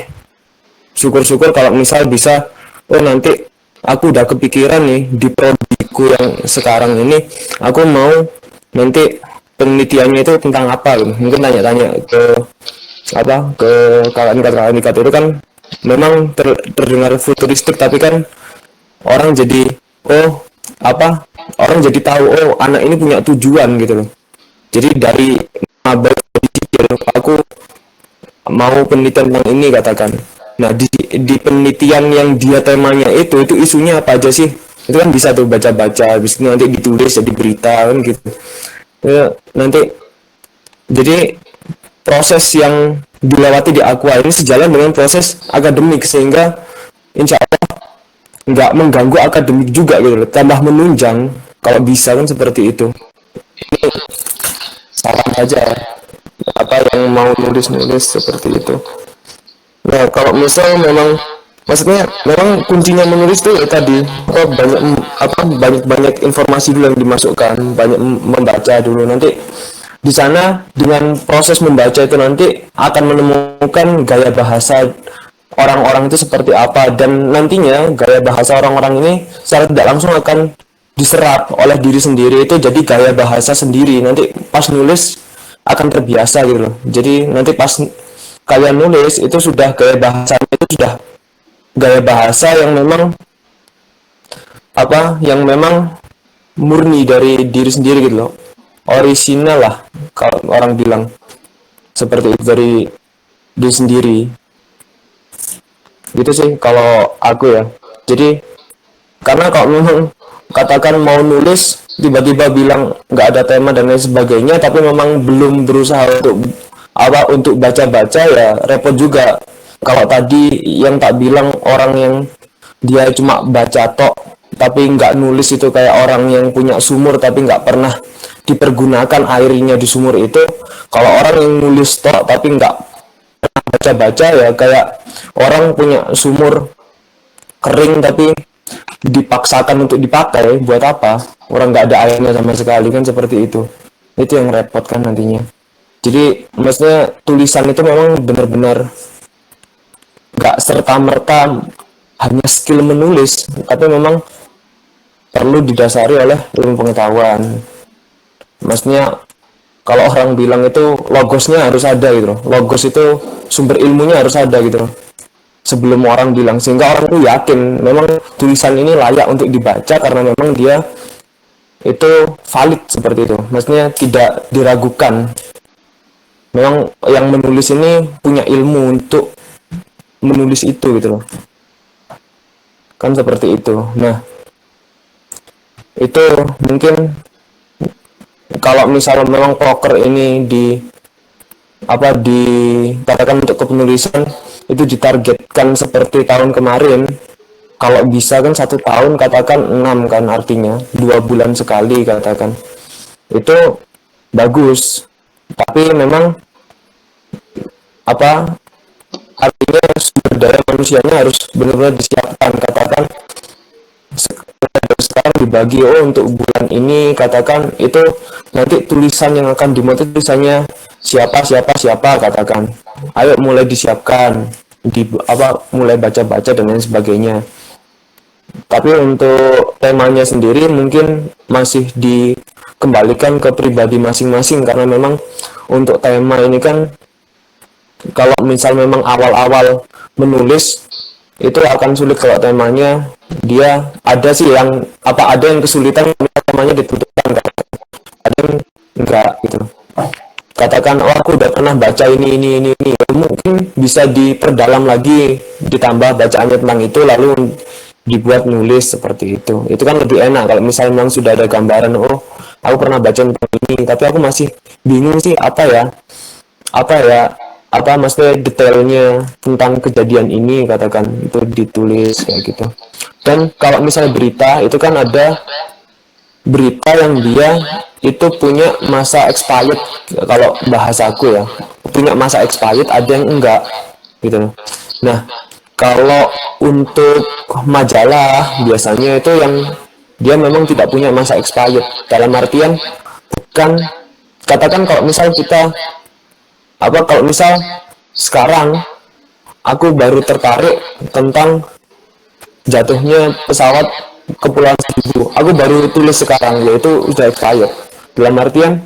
Speaker 11: Syukur-syukur kalau misal bisa nanti aku udah kepikiran nih di prodiku yang sekarang ini aku mau nanti penelitiannya itu tentang apa gitu. Mungkin tanya-tanya ke kakak-kakak itu kan memang terdengar futuristik, tapi kan orang jadi orang jadi tahu anak ini punya tujuan gitu loh. Jadi dari maba aku mau penelitian tentang ini katakan. Nah di penelitian yang dia temanya itu isunya apa aja sih, itu kan bisa tuh baca-baca, habis itu nanti ditulis jadi berita kan gitu ya, nanti jadi proses yang dilewati di Aqua ini sejalan dengan proses akademik sehingga insya Allah nggak mengganggu akademik juga gitu, tambah menunjang kalau bisa kan seperti itu. Ini saran aja apa yang mau nulis seperti itu. Nah kalau misal memang maksudnya memang kuncinya menulis tuh ya tadi banyak informasi dulu yang dimasukkan, banyak membaca dulu, nanti di sana dengan proses membaca itu nanti akan menemukan gaya bahasa orang-orang itu seperti apa, dan nantinya gaya bahasa orang-orang ini secara tidak langsung akan diserap oleh diri sendiri, itu jadi gaya bahasa sendiri, nanti pas nulis akan terbiasa gitu loh. Jadi nanti pas kalian nulis itu sudah gaya bahasanya itu sudah gaya bahasa yang memang murni dari diri sendiri gitu loh, orisinal lah kalau orang bilang seperti itu, dari diri sendiri gitu sih kalau aku ya. Jadi karena kalau memang katakan mau nulis tiba-tiba bilang nggak ada tema dan lain sebagainya tapi memang belum berusaha untuk baca-baca ya repot juga. Kalau tadi yang tak bilang orang yang dia cuma baca tok tapi nggak nulis itu kayak orang yang punya sumur tapi nggak pernah dipergunakan airnya di sumur itu. Kalau orang yang nulis tok tapi nggak pernah baca-baca, ya kayak orang punya sumur kering tapi dipaksakan untuk dipakai, buat apa? Orang nggak ada airnya sama sekali, kan seperti itu. Itu yang repot kan nantinya. Jadi maksudnya tulisan itu memang benar-benar nggak serta-merta hanya skill menulis, tapi memang perlu didasari oleh ilmu pengetahuan. Maksudnya kalau orang bilang itu logosnya harus ada gitu loh. Logos itu sumber ilmunya harus ada gitu loh, sebelum orang bilang, sehingga orang itu yakin memang tulisan ini layak untuk dibaca karena memang dia itu valid seperti itu. Maksudnya tidak diragukan. Memang yang menulis ini punya ilmu untuk menulis itu gitu loh. Kan seperti itu. Nah, itu mungkin kalau misalnya memang proker ini dikatakan untuk kepenulisan itu ditargetkan seperti tahun kemarin, kalau bisa kan 1 tahun katakan 6 kan, artinya 2 bulan sekali katakan, itu bagus. Tapi memang artinya sumber daya manusianya harus benar-benar disiapkan. Katakan sekarang dibagi, untuk bulan ini katakan itu nanti tulisan yang akan dimuat tulisannya siapa katakan, ayo mulai disiapkan, mulai baca-baca dan lain sebagainya. Tapi untuk temanya sendiri mungkin masih dikembalikan ke pribadi masing-masing, karena memang untuk tema ini kan kalau misal memang awal-awal menulis itu akan sulit. Kalau temanya dia ada yang kesulitan temanya ditentukan, ada yang enggak gitu. Katakan aku udah pernah baca ini, mungkin bisa diperdalam lagi, ditambah bacaannya tentang itu lalu dibuat nulis seperti itu. Itu kan lebih enak kalau misalnya memang sudah ada gambaran, aku pernah baca tentang ini tapi aku masih bingung sih maksudnya detailnya tentang kejadian ini, katakan itu ditulis kayak gitu. Dan kalau misalnya berita itu kan ada berita yang dia itu punya masa expired, kalau bahasaku ya, punya masa expired, ada yang enggak gitu. Nah, kalau untuk majalah biasanya itu yang dia memang tidak punya masa expired, dalam artian bukan, katakan kalau misal sekarang aku baru tertarik tentang jatuhnya pesawat Kepulauan Seribu, aku baru tulis sekarang, yaitu sudah expired. Dalam artian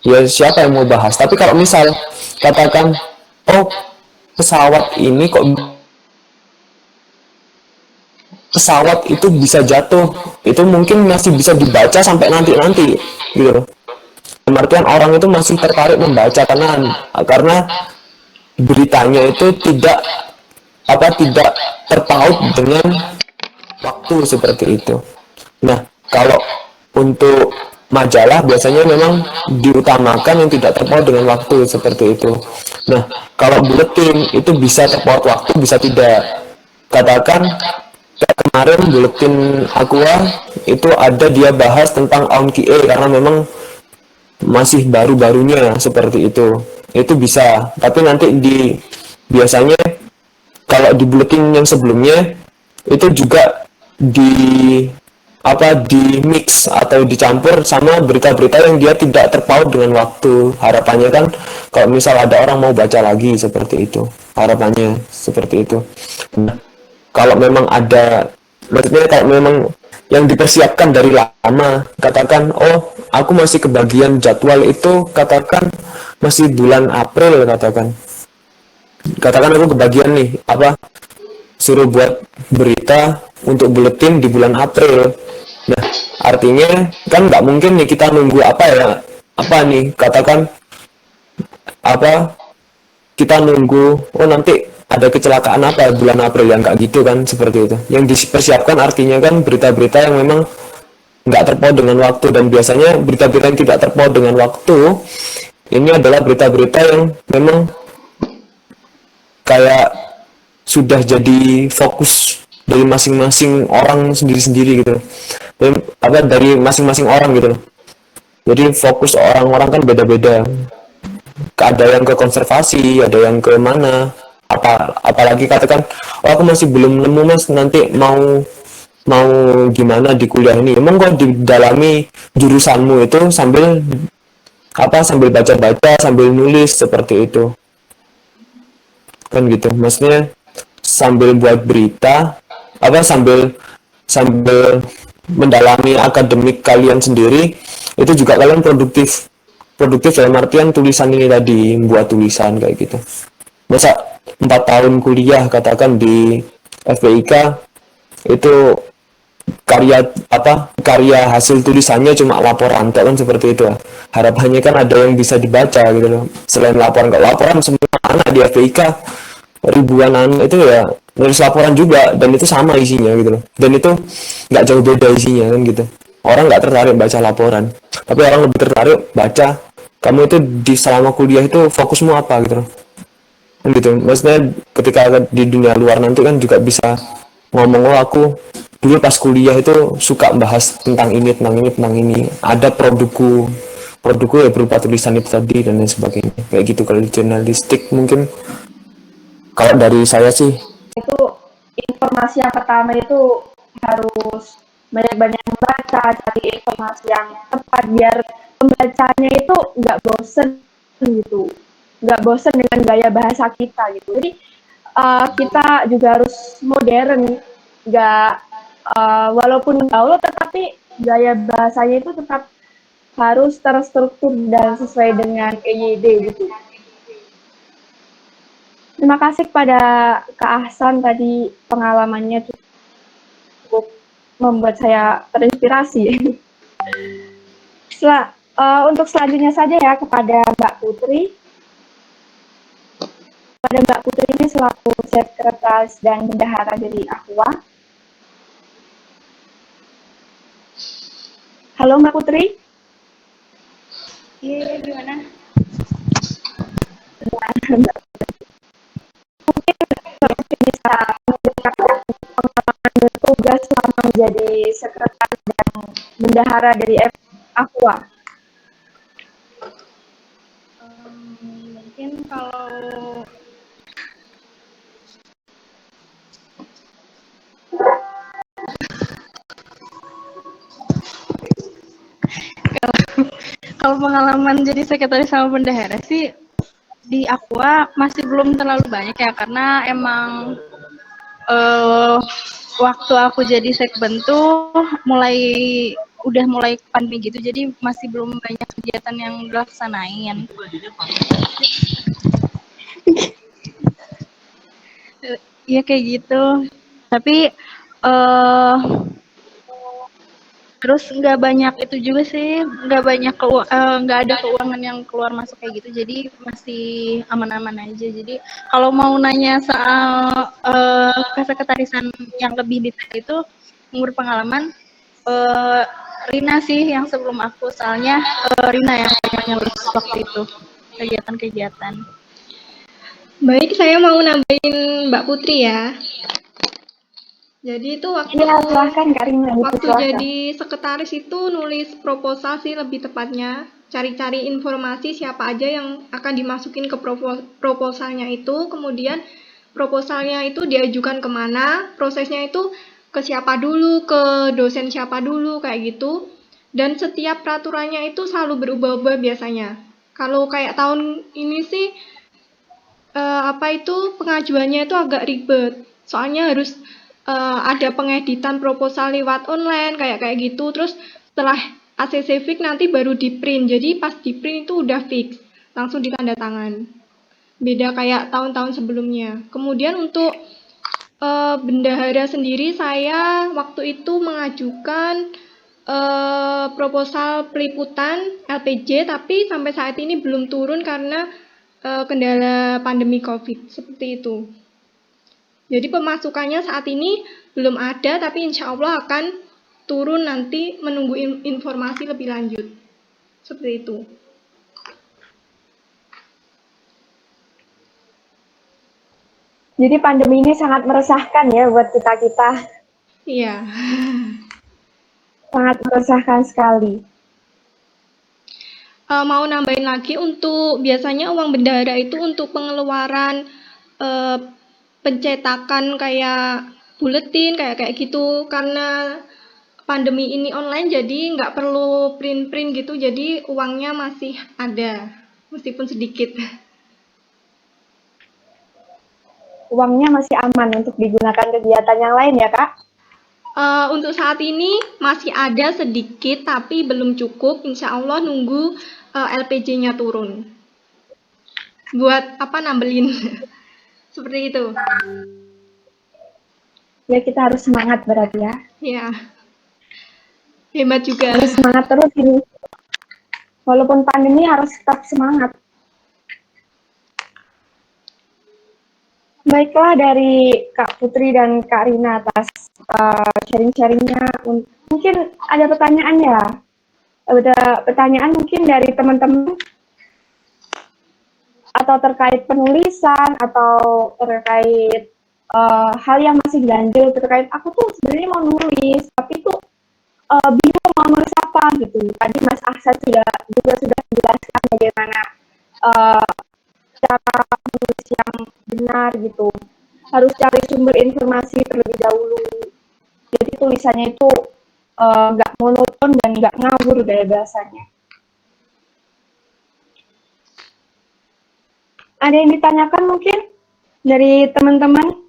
Speaker 11: ya siapa yang mau bahas. Tapi kalau misal katakan pesawat itu bisa jatuh, itu mungkin masih bisa dibaca sampai nanti gitu loh. Dalam artian orang itu masih tertarik membaca karena beritanya itu tidak terpaut dengan waktu seperti itu. Nah, kalau untuk majalah biasanya memang diutamakan yang tidak terpaut dengan waktu seperti itu. Nah, kalau buletin itu bisa terpaut waktu, bisa tidak. Katakan kemarin buletin Aqua itu ada dia bahas tentang ONKIE karena memang masih baru-barunya seperti itu bisa. Tapi nanti biasanya kalau di buletin yang sebelumnya itu juga di mix atau dicampur sama berita-berita yang dia tidak terpaut dengan waktu. Harapannya kan kalau misal ada orang mau baca lagi seperti itu, harapannya seperti itu. Nah, kalau memang ada, maksudnya kalau memang yang dipersiapkan dari lama, katakan aku masih kebagian jadwal itu, katakan masih bulan April, katakan aku kebagian nih suruh buat berita untuk buletin di bulan April. Nah, artinya kan nggak mungkin nih kita nunggu katakan kita nunggu nanti ada kecelakaan bulan April, yang nggak gitu kan, seperti itu. Yang dipersiapkan artinya kan berita-berita yang memang nggak terpaut dengan waktu, dan biasanya berita-berita yang tidak terpaut dengan waktu ini adalah berita-berita yang memang kayak sudah jadi fokus dari masing-masing orang sendiri-sendiri gitu loh. Dari masing-masing orang gitu loh. Jadi fokus orang-orang kan beda-beda. Ada yang ke konservasi, ada yang ke mana. Apalagi katakan, oh aku masih belum nemu mas, nanti mau mau gimana di kuliah ini. Emang kok didalami jurusanmu itu sambil baca-baca, sambil nulis seperti itu. Kan gitu. Maksudnya sambil buat berita, sambil sambil mendalami akademik kalian sendiri, itu juga kalian produktif dalam artian tulisan ini tadi, buat tulisan kayak gitu. Masa 4 tahun kuliah katakan di FPIK itu karya hasil tulisannya cuma laporan kan, seperti itu. Harapannya kan ada yang bisa dibaca gitu loh, selain laporan. Kalau laporan semua anak di FPIK ribuan anak itu ya nulis laporan juga, dan itu sama isinya gitu loh, dan itu nggak jauh beda isinya kan gitu. Orang nggak tertarik baca laporan, tapi orang lebih tertarik baca kamu itu di selama kuliah itu fokusmu apa gitu loh, kan gitu. Maksudnya ketika di dunia luar nanti kan juga bisa ngomong, oh aku dulu pas kuliah itu suka bahas tentang ini, ada produkku ya berupa tulisan itu tadi dan lain sebagainya kayak gitu. Kalau di jurnalistik mungkin kalau dari saya sih
Speaker 1: itu informasi yang pertama itu harus banyak-banyak membaca, cari informasi yang tepat biar pembacanya itu nggak bosen gitu, nggak bosen dengan gaya bahasa kita gitu. Jadi kita juga harus modern, nggak walaupun gaul tetapi gaya bahasanya itu tetap harus terstruktur dan sesuai dengan EYD gitu. Terima kasih kepada Kak Ahsan tadi, pengalamannya cukup membuat saya terinspirasi. Untuk selanjutnya saja ya kepada Mbak Putri. Pada Mbak Putri ini selaku sekretaris dan bendahara dari Aqua. Halo Mbak Putri.
Speaker 3: Iya, gimana?
Speaker 1: Mungkin bisa menceritakan pengalaman bertugas selama menjadi sekretaris dan bendahara dari Aqua.
Speaker 3: Mungkin kalau kalau pengalaman jadi sekretaris sama bendahara sih di Aqua masih belum terlalu banyak ya, karena emang waktu aku jadi sekben tuh udah mulai pandemi gitu, jadi masih belum banyak kegiatan yang dilaksanain. Iya kayak gitu. Tapi terus nggak banyak itu juga sih, nggak ada keuangan yang keluar masuk kayak gitu, jadi masih aman-aman aja. Jadi kalau mau nanya soal kesekretarisan yang lebih detail itu umur pengalaman, Rina sih yang sebelum aku, soalnya Rina yang banyak ngurus waktu itu kegiatan-kegiatan.
Speaker 12: Baik, saya mau nambahin Mbak Putri ya. Jadi itu waktu jadi sekretaris itu nulis proposal sih lebih tepatnya, cari-cari informasi siapa aja yang akan dimasukin ke proposalnya itu, kemudian proposalnya itu diajukan kemana, prosesnya itu ke siapa dulu, ke dosen siapa dulu, kayak gitu. Dan setiap peraturannya itu selalu berubah-ubah biasanya. Kalau kayak tahun ini sih pengajuannya itu agak ribet, soalnya harus ada pengeditan proposal lewat online kayak gitu, terus setelah ACC fix nanti baru di print, jadi pas di print itu udah fix langsung ditanda tangan, beda kayak tahun-tahun sebelumnya. Kemudian untuk bendahara sendiri, saya waktu itu mengajukan proposal peliputan LPJ, tapi sampai saat ini belum turun karena kendala pandemi COVID, seperti itu. Jadi pemasukannya saat ini belum ada, tapi insya Allah akan turun nanti, menunggu informasi lebih lanjut. Seperti itu.
Speaker 1: Jadi pandemi ini sangat meresahkan ya buat kita-kita.
Speaker 3: Iya.
Speaker 1: Sangat meresahkan sekali.
Speaker 3: Mau nambahin lagi untuk biasanya uang bendahara itu untuk pengeluaran pencetakan kayak buletin kayak gitu, karena pandemi ini online jadi nggak perlu print gitu, jadi uangnya masih ada meskipun sedikit.
Speaker 1: Uangnya masih aman untuk digunakan kegiatan yang lain ya Kak?
Speaker 3: Untuk saat ini masih ada sedikit tapi belum cukup, insya Allah nunggu LPG-nya turun buat nambelin. Seperti itu.
Speaker 1: Ya kita harus semangat berarti ya.
Speaker 3: Ya. Hebat juga.
Speaker 1: Harus semangat terus ini. Walaupun pandemi harus tetap semangat. Baiklah, dari Kak Putri dan Kak Rina atas sharing-sharingnya. Mungkin ada pertanyaan ya? Ada pertanyaan mungkin dari teman-teman? Atau terkait penulisan, atau terkait hal yang masih ganjil, terkait aku tuh sebenarnya mau nulis, tapi tuh bingung mau nulis apa gitu. Tadi Mas Ahsan juga sudah menjelaskan bagaimana cara menulis yang benar gitu, harus cari sumber informasi terlebih dahulu, jadi tulisannya itu nggak monoton dan nggak ngawur gaya bahasanya. Ada yang ditanyakan mungkin dari teman-teman?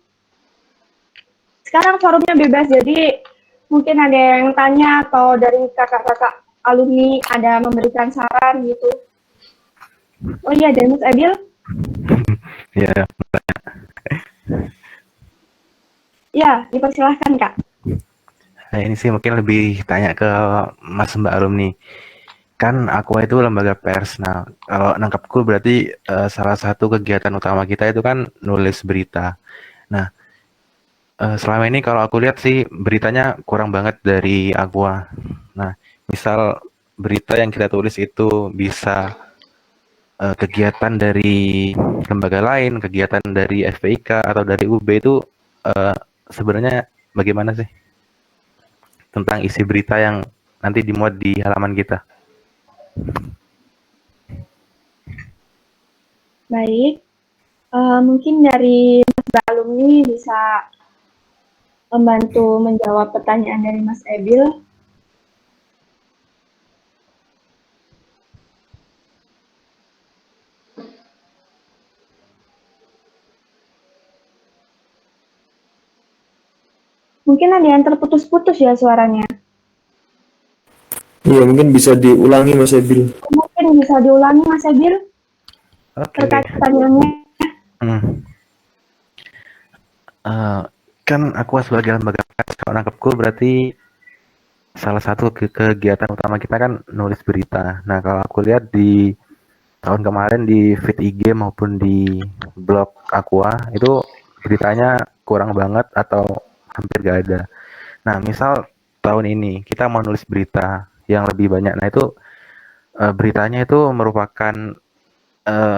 Speaker 1: Sekarang forumnya bebas, jadi mungkin ada yang tanya atau dari kakak-kakak alumni ada memberikan saran gitu. Oh iya, dan Mas Adil?
Speaker 2: Ya,
Speaker 1: ya, dipersilahkan Kak.
Speaker 2: Nah, ini sih mungkin lebih tanya ke Mas Mbak alumni. Kan Aqua itu lembaga pers. Nah, kalau nangkapku berarti salah satu kegiatan utama kita itu kan nulis berita. Nah, selama ini kalau aku lihat sih beritanya kurang banget dari Aqua. Nah, misal berita yang kita tulis itu bisa kegiatan dari lembaga lain, kegiatan dari FPIK atau dari UB itu sebenarnya bagaimana sih tentang isi berita yang nanti dimuat di halaman kita?
Speaker 1: Baik, mungkin dari Mas alumni bisa membantu menjawab pertanyaan dari Mas Ebil. Mungkin ada yang terputus-putus ya suaranya.
Speaker 11: Iya, mungkin bisa diulangi Mas Ebil.
Speaker 1: Mungkin bisa diulangi Mas Ebil. Terkait pertanyaannya.
Speaker 2: Kan aku sebagai lembaga pers, kalau nangkepku berarti salah satu kegiatan utama kita kan nulis berita. Nah, kalau aku lihat di tahun kemarin di feed IG maupun di blog Aqua itu beritanya kurang banget atau hampir gak ada. Nah, misal tahun ini kita mau nulis berita yang lebih banyak, nah itu beritanya itu merupakan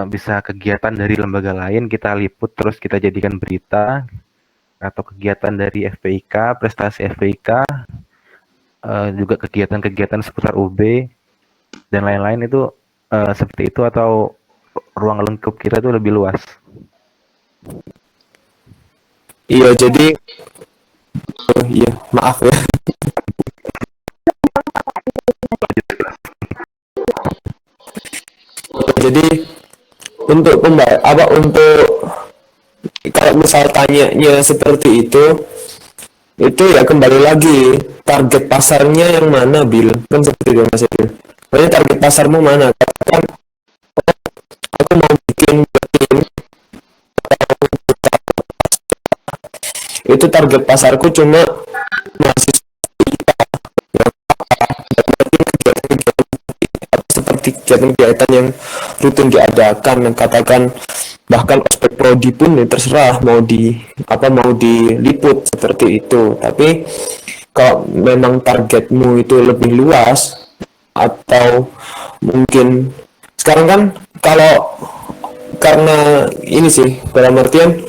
Speaker 2: bisa kegiatan dari lembaga lain kita liput terus kita jadikan berita, atau kegiatan dari FPIK, prestasi FPIK, juga kegiatan-kegiatan seputar UB dan lain-lain itu seperti itu, atau ruang lingkup kita itu lebih luas?
Speaker 11: Iya, jadi iya, maaf ya. Jadi untuk untuk kalau misal tanyanya seperti itu ya kembali lagi target pasarnya yang mana, Bil? Kan seperti itu Mas Bil. Pokoknya target pasarmu mana? Katakan aku mau bikin itu target pasarku cuma mahasiswa seperti kegiatan-kegiatan yang rutin diadakan, katakan bahkan ospek prodi pun ya terserah mau diliput seperti itu. Tapi kalau memang targetmu itu lebih luas, atau mungkin sekarang kan kalau karena ini sih dalam artian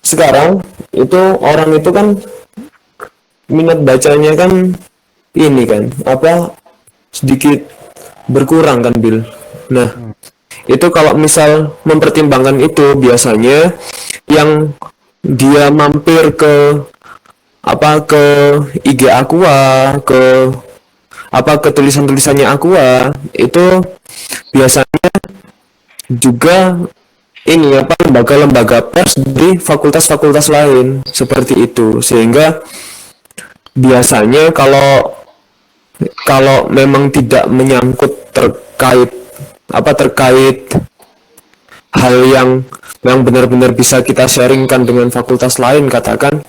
Speaker 11: sekarang itu orang itu kan minat bacanya kan ini kan apa sedikit berkurang kan Bil. Nah, itu kalau misal mempertimbangkan itu biasanya yang dia mampir ke ke IG Aqua, ke tulisan-tulisannya Aqua itu biasanya juga ini lembaga-lembaga pers di fakultas-fakultas lain seperti itu, sehingga biasanya kalau memang tidak menyangkut terkait hal yang benar-benar bisa kita sharingkan dengan fakultas lain, katakan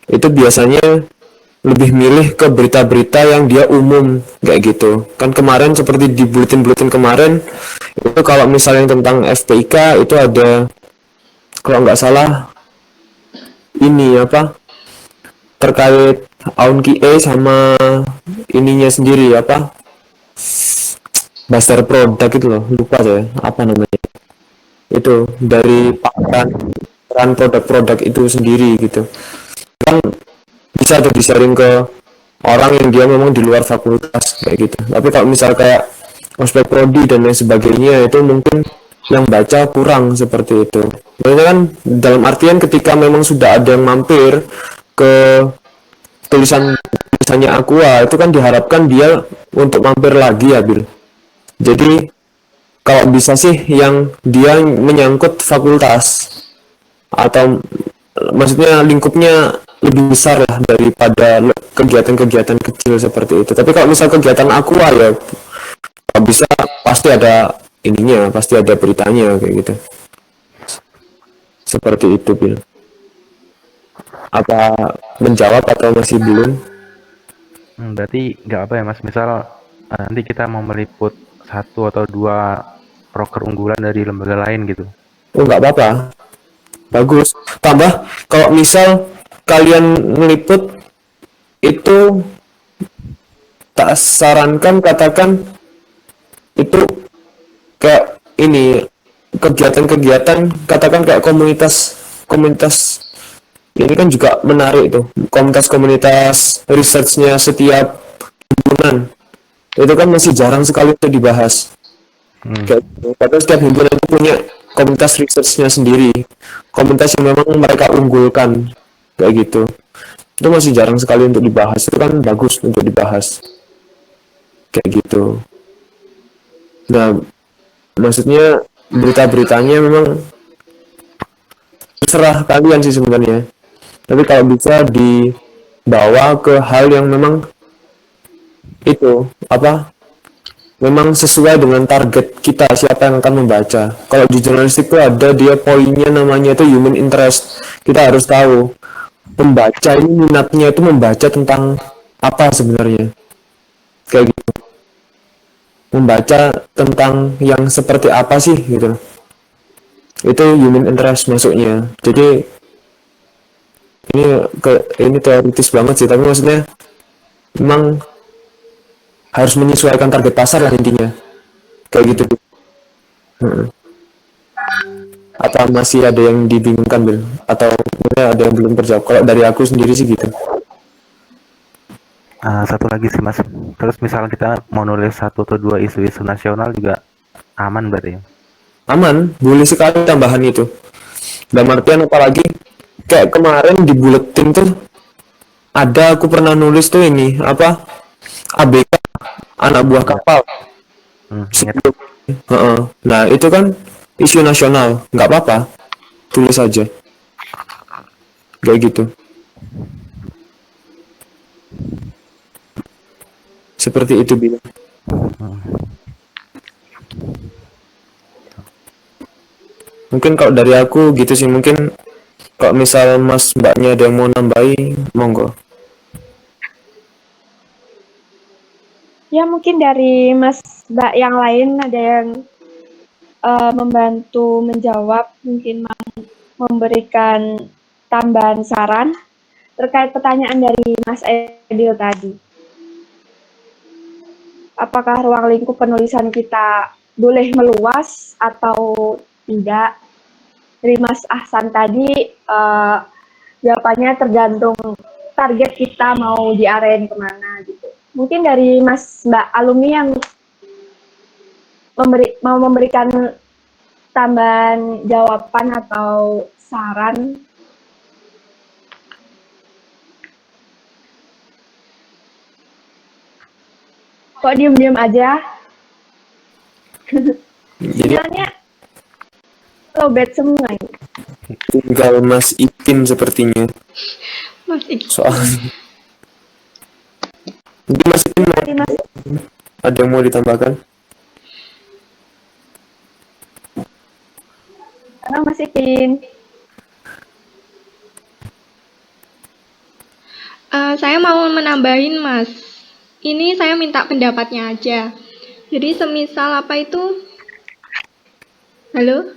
Speaker 11: itu biasanya lebih milih ke berita-berita yang dia umum kayak gitu kan. Kemarin seperti di buletin-buletin kemarin itu kalau misalnya tentang FPIK itu ada kalau nggak salah ini terkait Aunki sama ininya sendiri Master Product itu loh, lupa saya apa namanya, itu dari peran produk-produk itu sendiri gitu kan, bisa tuh di-sharing ke orang yang dia memang di luar fakultas kayak gitu. Tapi kalau misal kayak ospek prodi dan lain sebagainya itu mungkin yang baca kurang seperti itu. Makanya kan dalam artian ketika memang sudah ada yang mampir ke tulisannya Aqua itu kan diharapkan dia untuk mampir lagi ya Bil. Jadi kalau bisa sih yang dia menyangkut fakultas atau maksudnya lingkupnya lebih besar lah daripada kegiatan-kegiatan kecil seperti itu. Tapi kalau misal kegiatan Aqua ya bisa pasti ada ininya, pasti ada beritanya kayak gitu. Seperti itu Bil. Apa menjawab atau masih belum?
Speaker 2: Berarti nggak apa ya Mas, misal nanti kita mau meliput 1 atau 2 proker unggulan dari lembaga lain gitu.
Speaker 11: Oh nggak apa-apa, bagus. Tambah kalau misal kalian meliput itu tak sarankan katakan itu kayak ini kegiatan-kegiatan katakan kayak komunitas ini kan juga menarik itu, komunitas researchnya setiap himpunan itu kan masih jarang sekali untuk dibahas. Kayak padahal setiap himpunan itu punya komunitas researchnya sendiri, komunitas yang memang mereka unggulkan kayak gitu. Itu masih jarang sekali untuk dibahas. Itu kan bagus untuk dibahas kayak gitu. Nah, maksudnya berita-beritanya memang terserah kalian sih sebenarnya. Tapi kalau bisa dibawa ke hal yang memang itu memang sesuai dengan target kita, siapa yang akan membaca. Kalau di jurnalistik itu ada dia poinnya namanya itu human interest. Kita harus tahu pembaca ini minatnya itu membaca tentang apa sebenarnya. Kayak gitu. Membaca tentang yang seperti apa sih gitu. Itu human interest masuknya. Jadi ini teoritis banget sih, tapi maksudnya memang harus menyesuaikan target pasar lah intinya kayak gitu. Atau masih ada yang dibingungkan Bil? Atau ada yang belum terjawab? Kalau dari aku sendiri sih gitu.
Speaker 2: Satu lagi sih Mas, terus misalnya kita mau nulis 1 atau 2 isu-isu nasional juga aman berarti ya?
Speaker 11: Aman, boleh sekali tambahan itu. Dan artian apalagi kayak kemarin di buletin tuh ada, aku pernah nulis tuh ini ABK, anak buah kapal. Nah itu kan isu nasional, nggak apa-apa, tulis aja kayak gitu. Seperti itu Bila. Mungkin kalau dari aku gitu sih. Mungkin kalau misal Mas Mbaknya ada yang mau nambahin, monggo.
Speaker 1: Ya mungkin dari Mas Mbak yang lain ada yang membantu menjawab, mungkin memberikan tambahan saran terkait pertanyaan dari Mas Edil tadi. Apakah ruang lingkup penulisan kita boleh meluas atau tidak? dari Mas Ahsan tadi, jawabannya tergantung target kita mau diarahin kemana gitu. Mungkin dari Mbak alumni yang mau memberikan tambahan jawaban atau saran. Kok diem-diem aja? Sinyalnya lowbat semua ini.
Speaker 11: Tinggal Mas Ipin sepertinya.
Speaker 3: Mas Ipin.
Speaker 11: Soalnya. Mungkin Mas Ipin ada yang mau ditambahkan?
Speaker 1: Halo Mas Ipin.
Speaker 3: Saya mau menambahin Mas. Ini saya minta pendapatnya aja. Jadi semisal apa itu? Halo?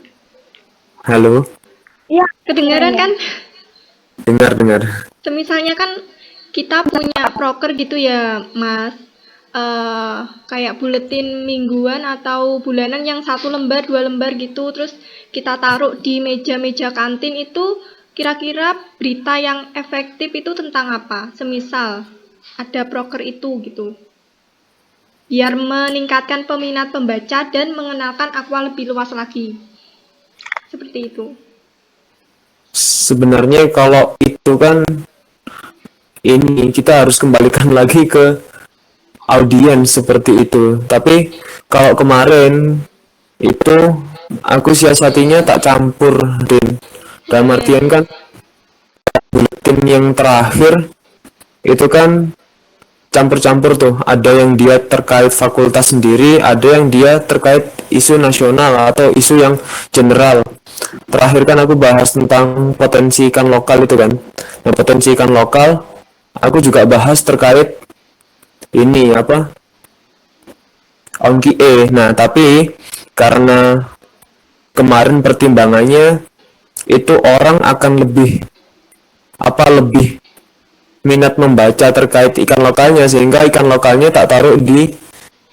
Speaker 11: Halo?
Speaker 1: Iya.
Speaker 3: Kedengaran kan?
Speaker 11: Dengar.
Speaker 3: Semisalnya kan kita punya proker gitu ya, Mas. Kayak buletin mingguan atau bulanan yang 1 lembar, 2 lembar gitu. Terus kita taruh di meja-meja kantin itu, kira-kira berita yang efektif itu tentang apa? Semisal ada proker itu gitu. Biar meningkatkan peminat pembaca dan mengenalkan Aqua lebih luas lagi. Seperti itu.
Speaker 11: Sebenarnya kalau itu kan ini kita harus kembalikan lagi ke audiens seperti itu. Tapi kalau kemarin itu aku siasatinya tak campur, Din. Dalam artian kan buletin yang terakhir itu kan campur-campur tuh, ada yang dia terkait fakultas sendiri, ada yang dia terkait isu nasional atau isu yang general. Terakhir kan aku bahas tentang potensi ikan lokal itu kan. Nah, potensi ikan lokal aku juga bahas terkait ini apa? ONKIE. Nah, tapi karena kemarin pertimbangannya itu orang akan lebih minat membaca terkait ikan lokalnya, sehingga ikan lokalnya tak taruh di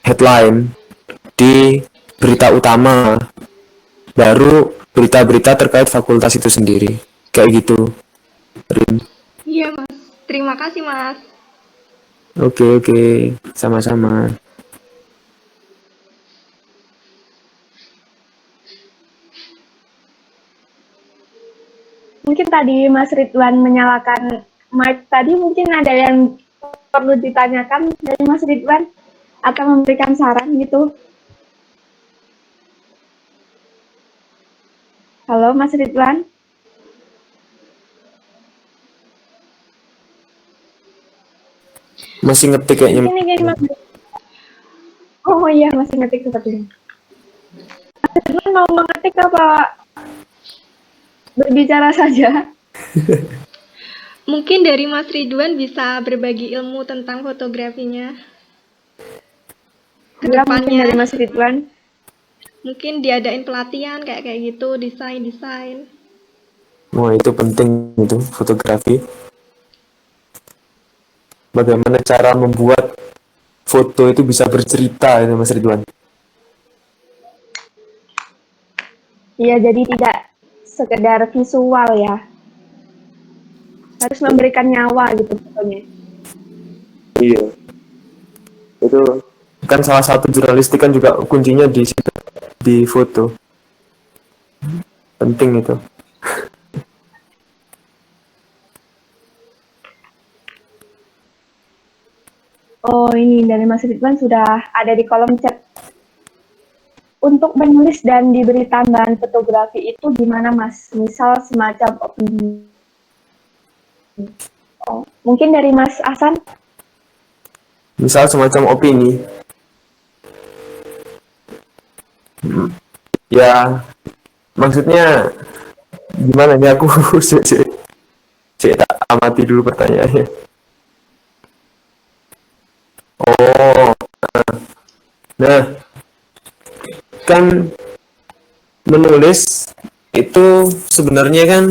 Speaker 11: headline, di berita utama, baru berita-berita terkait fakultas itu sendiri, kayak gitu, Rin.
Speaker 3: Iya Mas, terima kasih Mas.
Speaker 11: Oke, sama-sama.
Speaker 1: Mungkin tadi Mas Ridwan menyalakan mic tadi, mungkin ada yang perlu ditanyakan dari Mas Ridwan atau memberikan saran gitu. Halo Mas Ridwan.
Speaker 11: Masih ngetik kayaknya.
Speaker 1: Oh iya, masih ngetik sepertinya. Mas Ridwan mau mengetik apa berbicara saja?
Speaker 3: Mungkin dari Mas Ridwan bisa berbagi ilmu tentang fotografinya. Kedepannya
Speaker 1: dari Mas Ridwan.
Speaker 3: Mungkin diadain pelatihan kayak gitu, desain.
Speaker 11: Wah, itu penting itu, fotografi. Bagaimana cara membuat foto itu bisa bercerita itu Mas Ridwan?
Speaker 1: Iya, jadi tidak sekedar visual ya. Harus memberikan nyawa gitu fotonya.
Speaker 11: Iya. Itu kan salah satu jurnalistik kan juga kuncinya di situ, di foto. Penting itu.
Speaker 1: Oh, ini dari Mas Ridwan sudah ada di kolom chat. Untuk menulis dan diberi tambahan fotografi itu gimana Mas? Misal semacam opini. Oh, mungkin dari Mas Ahsan?
Speaker 11: Misal semacam opini. Ya, maksudnya gimana nih aku tak amati dulu pertanyaannya. Oh, nah, kan menulis itu sebenarnya kan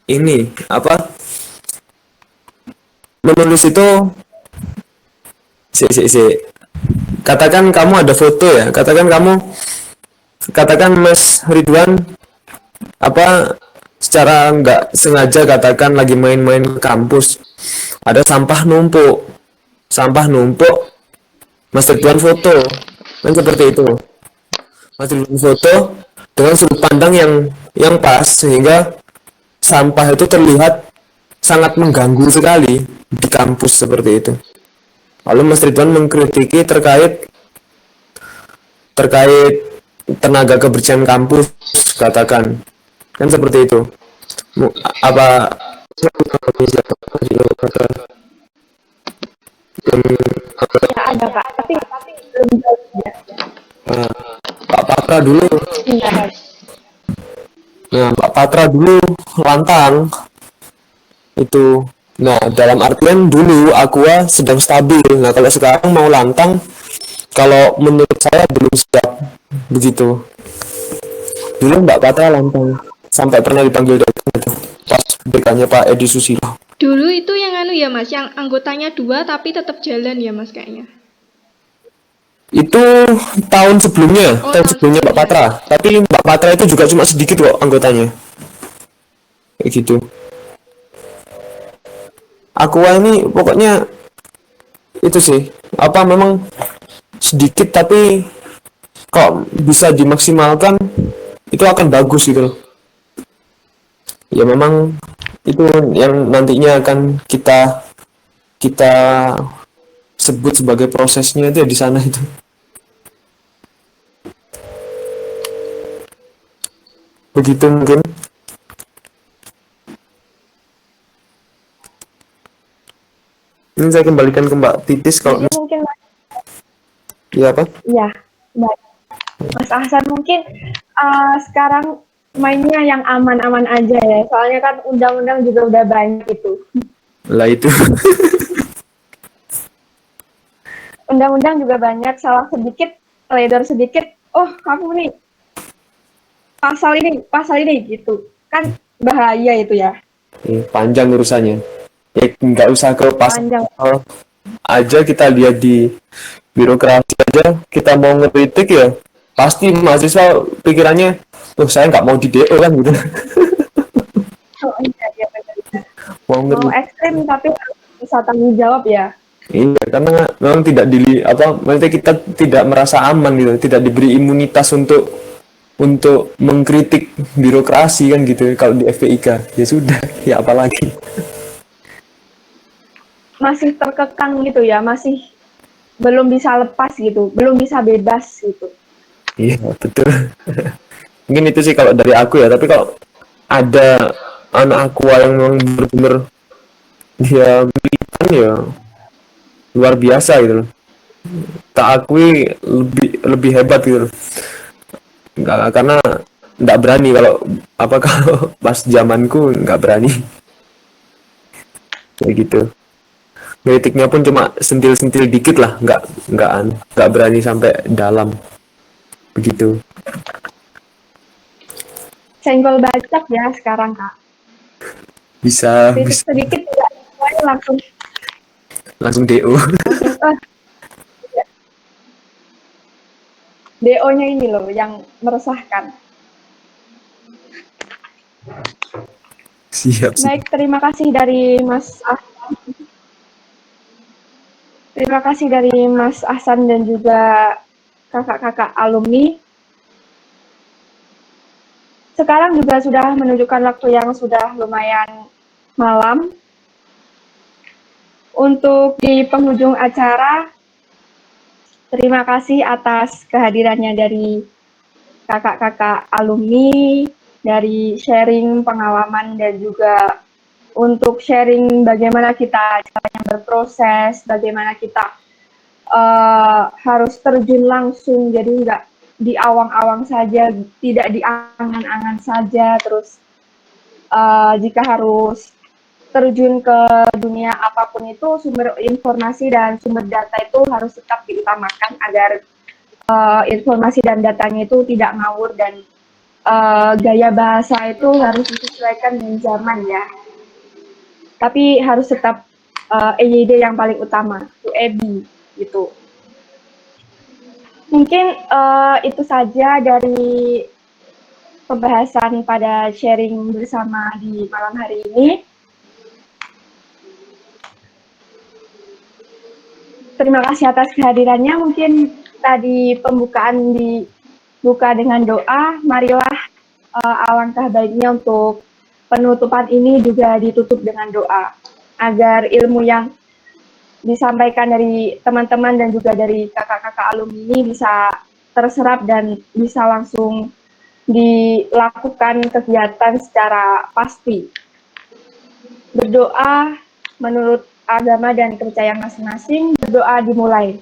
Speaker 11: ini apa? Menulis itu katakan kamu ada foto ya, katakan Mas Ridwan apa secara nggak sengaja katakan lagi main-main ke kampus, ada sampah numpuk, Mas Ridwan foto, kan seperti itu. Mas Ridwan foto dengan sudut pandang yang pas sehingga sampah itu terlihat sangat mengganggu sekali di kampus seperti itu. Lalu Mas Ridwan mengkritiki terkait tenaga kebersihan kampus, katakan kan seperti itu. Apa
Speaker 1: Ya ada Kak, tapi belum jauh ya.
Speaker 11: Pak Patra dulu.
Speaker 1: Iya.
Speaker 11: Nah, Pak Patra dulu lantang itu. Nah, dalam artian dulu Aqua sedang stabil. Nah, kalau sekarang mau lantang, kalau menurut saya belum siap begitu. Dulu Mbak Patra lantang, sampai pernah dipanggil datang itu pas BK-nya Pak Edi Susilo.
Speaker 3: Dulu itu yang anu ya Mas, yang anggotanya 2 tapi tetap jalan ya Mas kayaknya.
Speaker 11: Itu tahun sebelumnya, Mbak Patra. Tapi Mbak Patra itu juga cuma sedikit kok anggotanya. Kayak gitu. Aqua ini pokoknya itu sih, apa memang sedikit tapi kok bisa dimaksimalkan itu akan bagus gitu loh. Ya memang itu yang nantinya akan kita sebut sebagai prosesnya itu ya di sana itu. Begitu mungkin. Ini saya kembalikan ke Mbak Titis kalau
Speaker 1: mungkin
Speaker 11: ya apa?
Speaker 1: Iya, baik. Mas Ahsan mungkin sekarang mainnya yang aman-aman aja ya. Soalnya kan undang-undang juga udah banyak itu.
Speaker 11: Lah itu.
Speaker 1: Undang-undang juga banyak, salah sedikit, teledor sedikit, oh kamu nih pasal ini gitu. Kan bahaya itu ya.
Speaker 11: Panjang urusannya. Ya nggak usah ke pasal aja, kita lihat di birokrasi aja, kita mau ngeritik ya pasti mahasiswa pikirannya, saya nggak mau di DO kan gitu.
Speaker 1: Oh iya, benar.
Speaker 11: Mau
Speaker 1: ekstrim tapi bisa tanggung jawab ya.
Speaker 11: Iya, karena memang tidak maksudnya kita tidak merasa aman gitu, tidak diberi imunitas untuk mengkritik birokrasi kan gitu. Kalau di FPIK ya sudah, ya apalagi.
Speaker 1: Masih terkekang gitu ya, masih belum bisa lepas gitu, belum bisa bebas gitu.
Speaker 11: Iya, betul. Mungkin itu sih kalau dari aku ya, tapi kalau ada anak aku yang memang benar-benar dia militan ya luar biasa gitu loh. Tak akui lebih hebat gitu loh. Karena nggak berani kalau pas zamanku nggak berani. Kayak gitu. Kritiknya pun cuma sentil-sentil dikit lah, nggak berani sampai dalam begitu.
Speaker 1: Senggol bacok ya sekarang Kak.
Speaker 11: Bisa
Speaker 1: sedikit tidak semuanya
Speaker 11: langsung DO.
Speaker 1: DO-nya ini loh yang meresahkan.
Speaker 11: Siap.
Speaker 1: Baik, terima kasih dari Mas Ahsan. Terima kasih dari Mas Ahsan dan juga kakak-kakak alumni. Sekarang juga sudah menunjukkan waktu yang sudah lumayan malam. Untuk di penghujung acara, terima kasih atas kehadirannya dari kakak-kakak alumni, dari sharing pengalaman dan juga untuk sharing bagaimana kita caranya berproses, bagaimana kita harus terjun langsung, jadi nggak di awang-awang saja, tidak di angan-angan saja, terus jika harus terjun ke dunia apapun itu, sumber informasi dan sumber data itu harus tetap diutamakan agar informasi dan datanya itu tidak ngawur dan gaya bahasa itu harus disesuaikan dengan zaman ya. Tapi harus tetap EYD yang paling utama, itu EBI gitu. Mungkin itu saja dari pembahasan pada sharing bersama di malam hari ini. Terima kasih atas kehadirannya. Mungkin tadi pembukaan dibuka dengan doa. Marilah alangkah baiknya untuk penutupan ini juga ditutup dengan doa, agar ilmu yang disampaikan dari teman-teman dan juga dari kakak-kakak alumni ini bisa terserap dan bisa langsung dilakukan kegiatan secara pasti. Berdoa menurut agama dan kepercayaan masing-masing, berdoa dimulai.